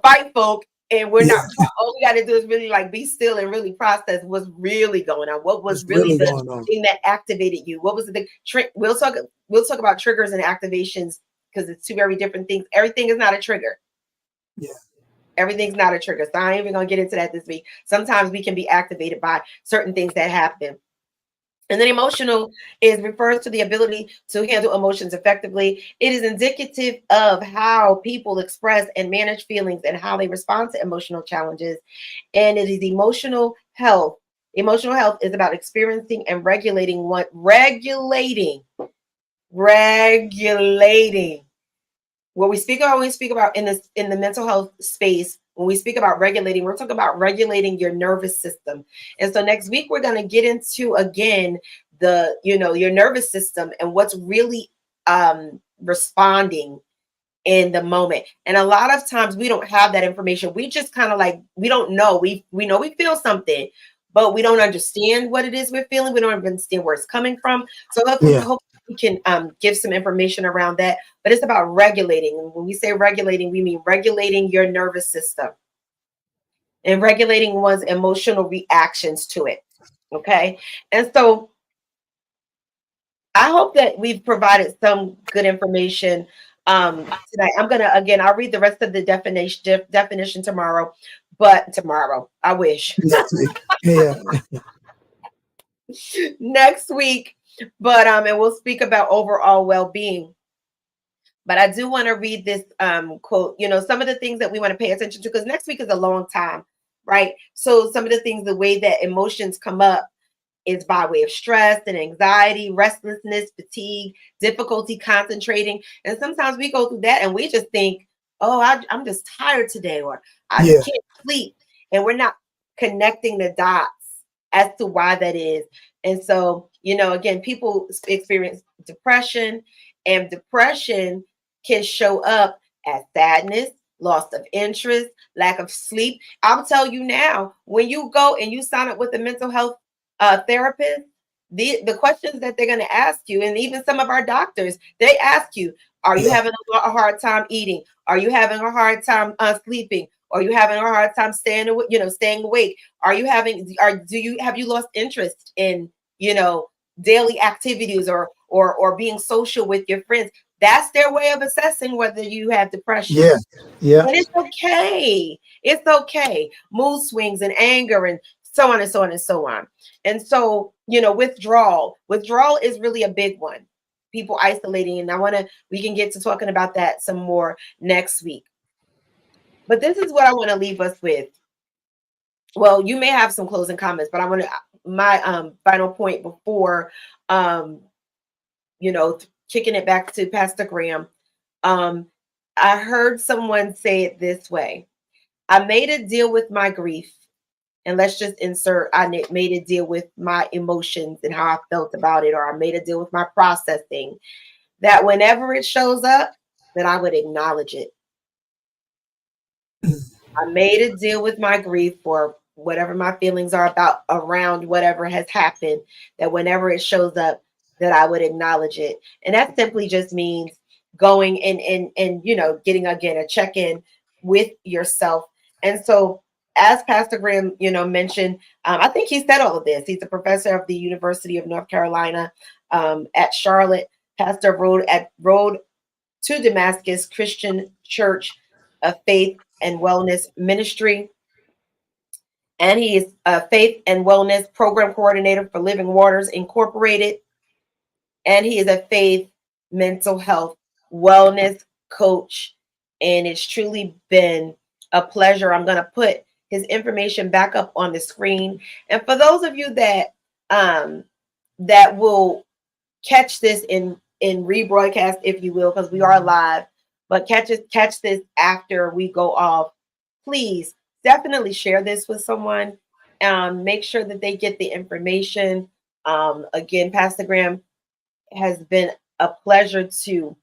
fight folk. And we're not, all we got to do is really like be still and really process what's really going on. What was really the going on? thing that activated you? What was the trick? We'll talk about triggers and activations, because it's two very different things. Everything is not a trigger. Yeah. Everything's not a trigger. So I ain't even gonna get into that this week. Sometimes we can be activated by certain things that happen. And then emotional refers to the ability to handle emotions effectively. It is indicative of how people express and manage feelings and how they respond to emotional challenges. And it is emotional health. Emotional health is about experiencing and regulating what we speak about in the mental health space. When we speak about regulating, we're talking about regulating your nervous system. And so next week, we're going to get into, again, your nervous system and what's really responding in the moment. And a lot of times we don't have that information. We just kind of like, we don't know. We know we feel something, but we don't understand what it is we're feeling. We don't understand where it's coming from. So hopefully we can give some information around that. But it's about regulating. And when we say regulating, we mean regulating your nervous system and regulating one's emotional reactions to it. Okay. And so I hope that we've provided some good information tonight. I'll read the rest of the definition tomorrow, I wish. Yeah. Next week, but and we'll speak about overall well-being. But I do want to read this quote, some of the things that we want to pay attention to, because next week is a long time, right? So some of the things, the way that emotions come up is by way of stress and anxiety, restlessness, fatigue, difficulty concentrating. And sometimes we go through that and we just think, oh, I'm just tired today, or I just can't sleep. And we're not connecting the dots as to why that is. And so, again, people experience depression, and depression can show up as sadness, loss of interest, lack of sleep. I'll tell you now, when you go and you sign up with a mental health therapist, the questions that they're going to ask you, and even some of our doctors, they ask you, are you having a hard time eating? Are you having a hard time sleeping? Are you having a hard time staying awake? Have you lost interest in, daily activities or being social with your friends? That's their way of assessing whether you have depression. Yeah. And it's okay. It's okay. Mood swings and anger and so on and so on and so on. And so, withdrawal is really a big one. People isolating. And we can get to talking about that some more next week. But this is what I want to leave us with. Well, you may have some closing comments, but I want to, my final point before, kicking it back to Pastor Graham. I heard someone say it this way: I made a deal with my grief, and let's just insert, I made a deal with my emotions and how I felt about it, or I made a deal with my processing, that whenever it shows up, that I would acknowledge it. I made a deal with my grief, or whatever my feelings are about around whatever has happened, that whenever it shows up, that I would acknowledge it. And that simply just means going and getting again a check-in with yourself. And so, as Pastor Graham, mentioned, I think he said all of this. He's a professor of the University of North Carolina at Charlotte, pastor of Road to Damascus Christian Church of Faith and Wellness Ministry. And he is a faith and wellness program coordinator for Living Waters Incorporated. And he is a faith, mental health, wellness coach. And it's truly been a pleasure. I'm going to put his information back up on the screen. And for those of you that that will catch this in rebroadcast, if you will, because we are live, but catch this after we go off. please definitely share this with someone. Make sure that they get the information. Again, Pastor Graham has been a pleasure to,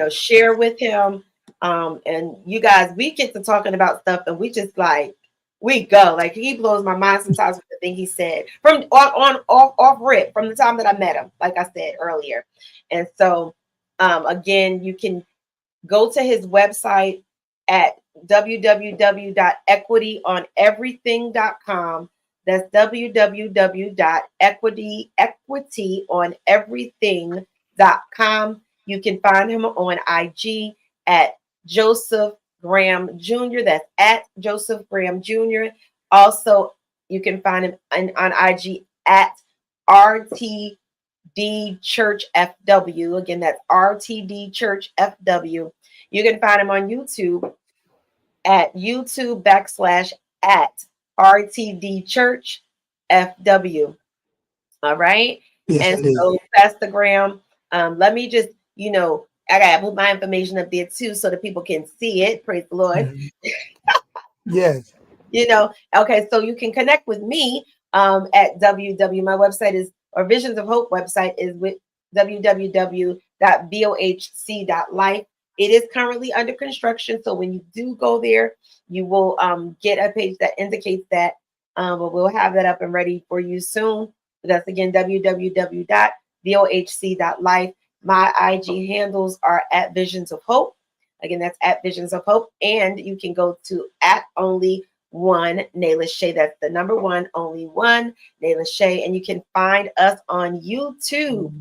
share with him. And you guys, we get to talking about stuff and we just like, we go. Like he blows my mind sometimes with the thing he said from off rip from the time that I met him, like I said earlier. And so again, you can go to his website at www.equityoneverything.com. That's www.equityoneverything.com. You can find him on IG at Joseph Graham Jr. That's at Joseph Graham Jr. Also, you can find him on IG at RTD Church FW. Again, that's RTD Church FW. You can find him on YouTube at YouTube /at RTD Church FW. All right. Yes, And indeed. so, Pastor Graham, let me just, I got to put my information up there too so that people can see it. Praise the Lord. Mhm. Yes. Okay, so you can connect with me at my website is, or Visions of Hope website is with www.vohc.life. It is currently under construction, so when you do go there, you will get a page that indicates that, but we'll have that up and ready for you soon. That's again www.vohc.life. My IG handles are at Visions of Hope. Again, that's at Visions of Hope, and you can go to at only one Nayla Shea. That's the number one, only one Nayla Shea. And you can find us on YouTube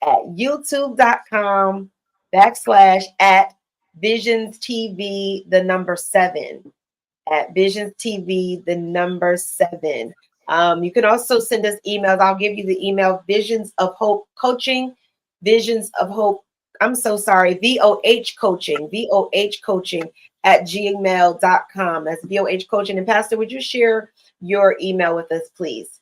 at youtube.com /at Visions TV, the number 7. At Visions TV, the number 7. You can also send us emails. I'll give you the email, Visions of Hope Coaching, Visions of Hope. I'm so sorry, VOH Coaching at gmail.com. That's VOH Coaching. And Pastor, would you share your email with us, please?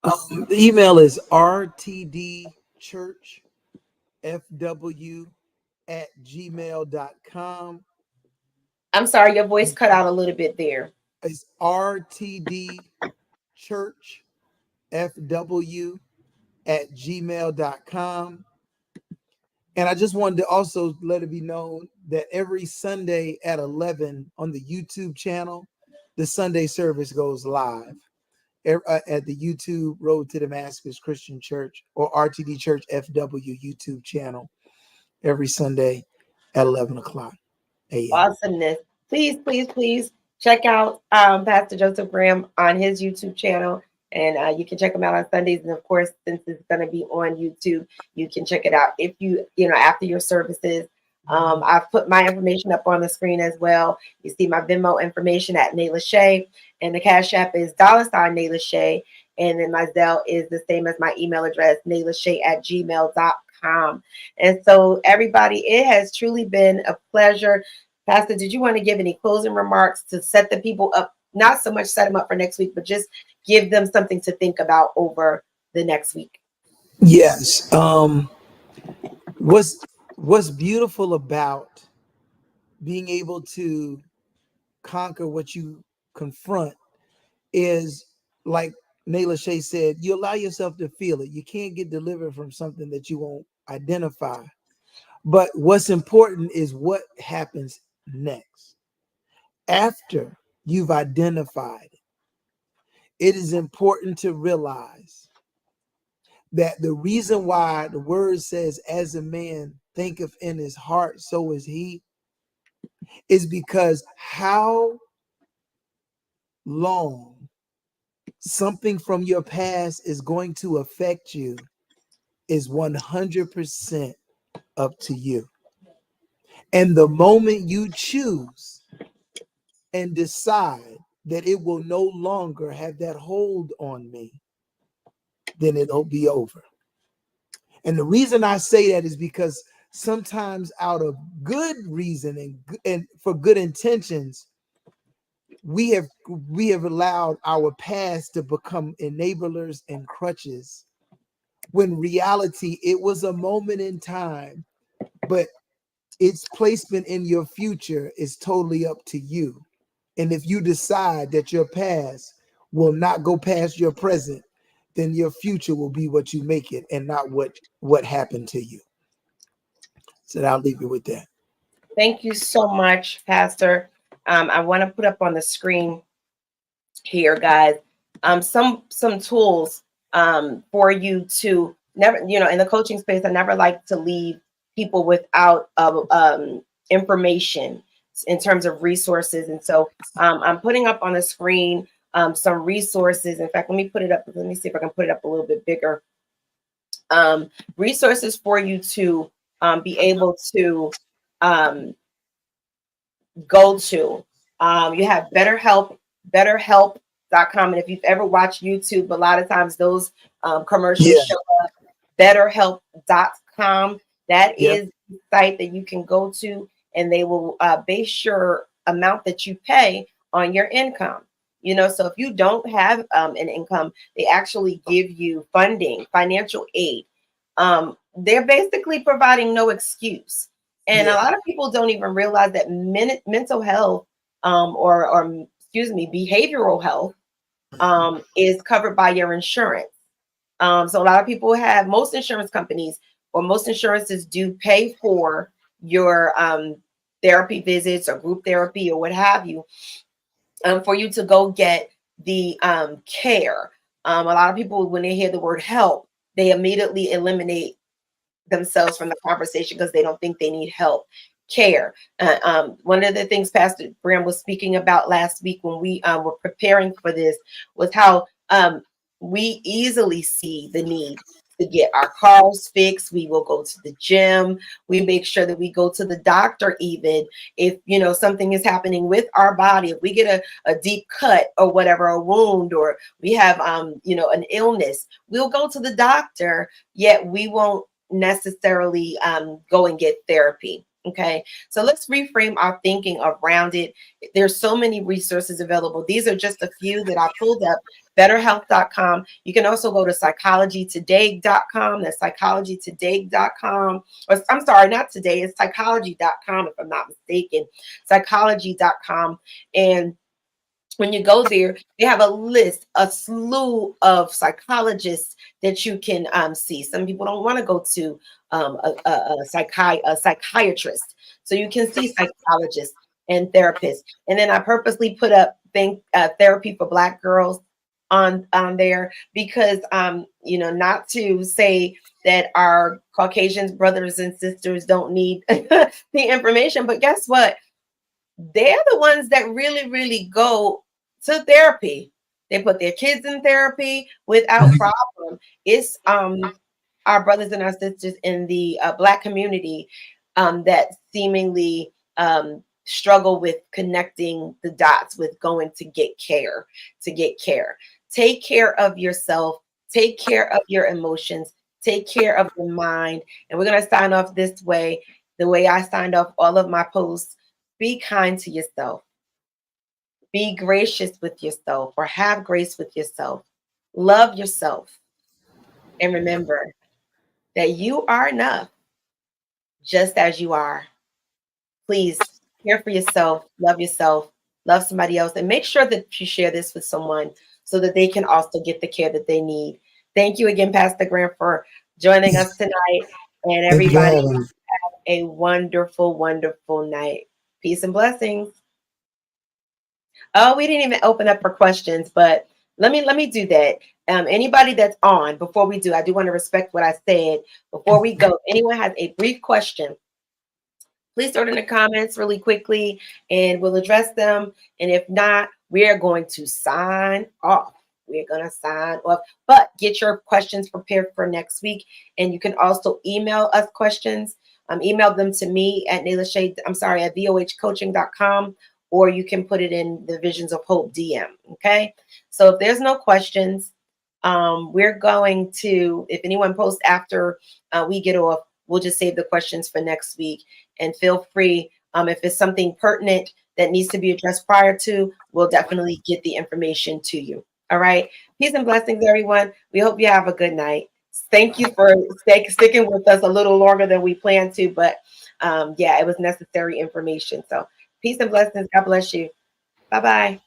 The email is rtdchurchfw@gmail.com. I'm sorry, your voice cut out a little bit there. It's rtdchurchfw@gmail.com. And I just wanted to also let it be known that every Sunday at 11 on the YouTube channel, the Sunday service goes live at the YouTube Road to Damascus Christian Church or RTD Church FW YouTube channel every Sunday at 11 o'clock a.m. Awesomeness. Please, please, please check out Pastor Joseph Graham on his YouTube channel. And you can check him out on Sundays. And of course, since it's going to be on YouTube, you can check it out if after your services. I've put my information up on the screen as well. You see my Venmo information at Nayla Shea, and the Cash App is $Nayla Shea. And then my Zelle is the same as my email address, naylashay@gmail.com. And so, everybody, it has truly been a pleasure. Pastor, did you want to give any closing remarks to set the people up? Not so much set them up for next week, but just give them something to think about over the next week. Yes. What's beautiful about being able to conquer what you confront is, like Nayla Shea said, you allow yourself to feel it. You can't get delivered from something that you won't identify. But what's important is what happens next. After you've identified it, it is important to realize that the reason why the word says, as a man thinketh in his heart, so is he, is because how long something from your past is going to affect you is 100% up to you. And the moment you choose and decide that it will no longer have that hold on me, then it'll be over. And the reason I say that is because sometimes out of good reason and for good intentions, we have allowed our past to become enablers and crutches, when reality, it was a moment in time, but its placement in your future is totally up to you. And if you decide that your past will not go past your present, then your future will be what you make it and not what happened to you. So I'll leave you with that. Thank you so much, Pastor. I want to put up on the screen here, guys, some tools for you to never, in the coaching space. I never like to leave people without information in terms of resources, and so I'm putting up on the screen some resources. In fact, let me put it up. Let me see if I can put it up a little bit bigger. Resources for you to be able to go to. You have BetterHelp.com. And if you've ever watched YouTube, a lot of times those commercials Yeah. show up. BetterHelp.com. That Yep. is the site that you can go to, and they will base your amount that you pay on your income. So if you don't have an income, they actually give you funding, financial aid. They're basically providing no excuse. And a Yeah. lot of people don't even realize that mental health or excuse me, behavioral health is covered by your insurance. So a lot of people most insurance companies or most insurances do pay for your therapy visits or group therapy or what have you, for you to go get the care. A lot of people, when they hear the word help, they immediately eliminate themselves from the conversation because they don't think they need help. Care. One of the things Pastor Graham was speaking about last week when we were preparing for this was how we easily see the need to get our cars fixed. We will go to the gym. We make sure that we go to the doctor, even if something is happening with our body. If we get a deep cut or whatever, a wound, or we have an illness, we'll go to the doctor, yet we won't necessarily go and get therapy. Okay, so let's reframe our thinking around it. There's so many resources available. These are just a few that I pulled up. BetterHealth.com. You can also go to psychologytoday.com. That's psychologytoday.com. Or I'm sorry, not today. It's psychology.com if I'm not mistaken. Psychology.com. And when you go there, they have a slew of psychologists that you can see. Some people don't want to go to a psychiatrist, so you can see psychologists and therapists. And then I purposely put up therapy for Black girls on there because not to say that our Caucasian brothers and sisters don't need the information, but guess what? They're the ones that really, really go to therapy. They put their kids in therapy without problem. It's our brothers and our sisters in the Black community that seemingly struggle with connecting the dots with going to get care. Take care of yourself. Take care of your emotions. Take care of your mind. And we're going to sign off this way, the way I signed off all of my posts. Be kind to yourself. Be gracious with yourself, or have grace with yourself. Love yourself. And remember that you are enough just as you are. Please care for yourself, love somebody else, and make sure that you share this with someone so that they can also get the care that they need. Thank you again, Pastor Grant, for joining us tonight. And Thank you for everybody, having me. have a wonderful, wonderful night. Peace and blessings. Oh, we didn't even open up for questions, but let me do that. Anybody that's on, before we do, I do want to respect what I said. Before we go, anyone has a brief question, please throw it in the comments really quickly and we'll address them. And if not, we are going to sign off. We're going to sign off, but get your questions prepared for next week. And you can also email us questions. Email them to me at at vohcoaching.com, or you can put it in the Visions of Hope DM. Okay. So if there's no questions, we're going to, if anyone posts after we get off, we'll just save the questions for next week. And feel free, if it's something pertinent that needs to be addressed prior to, we'll definitely get the information to you. All right. Peace and blessings, everyone. We hope you have a good night. Thank you for sticking with us a little longer than we planned to, but yeah, it was necessary information. So peace and blessings. God bless you. Bye. Bye-bye.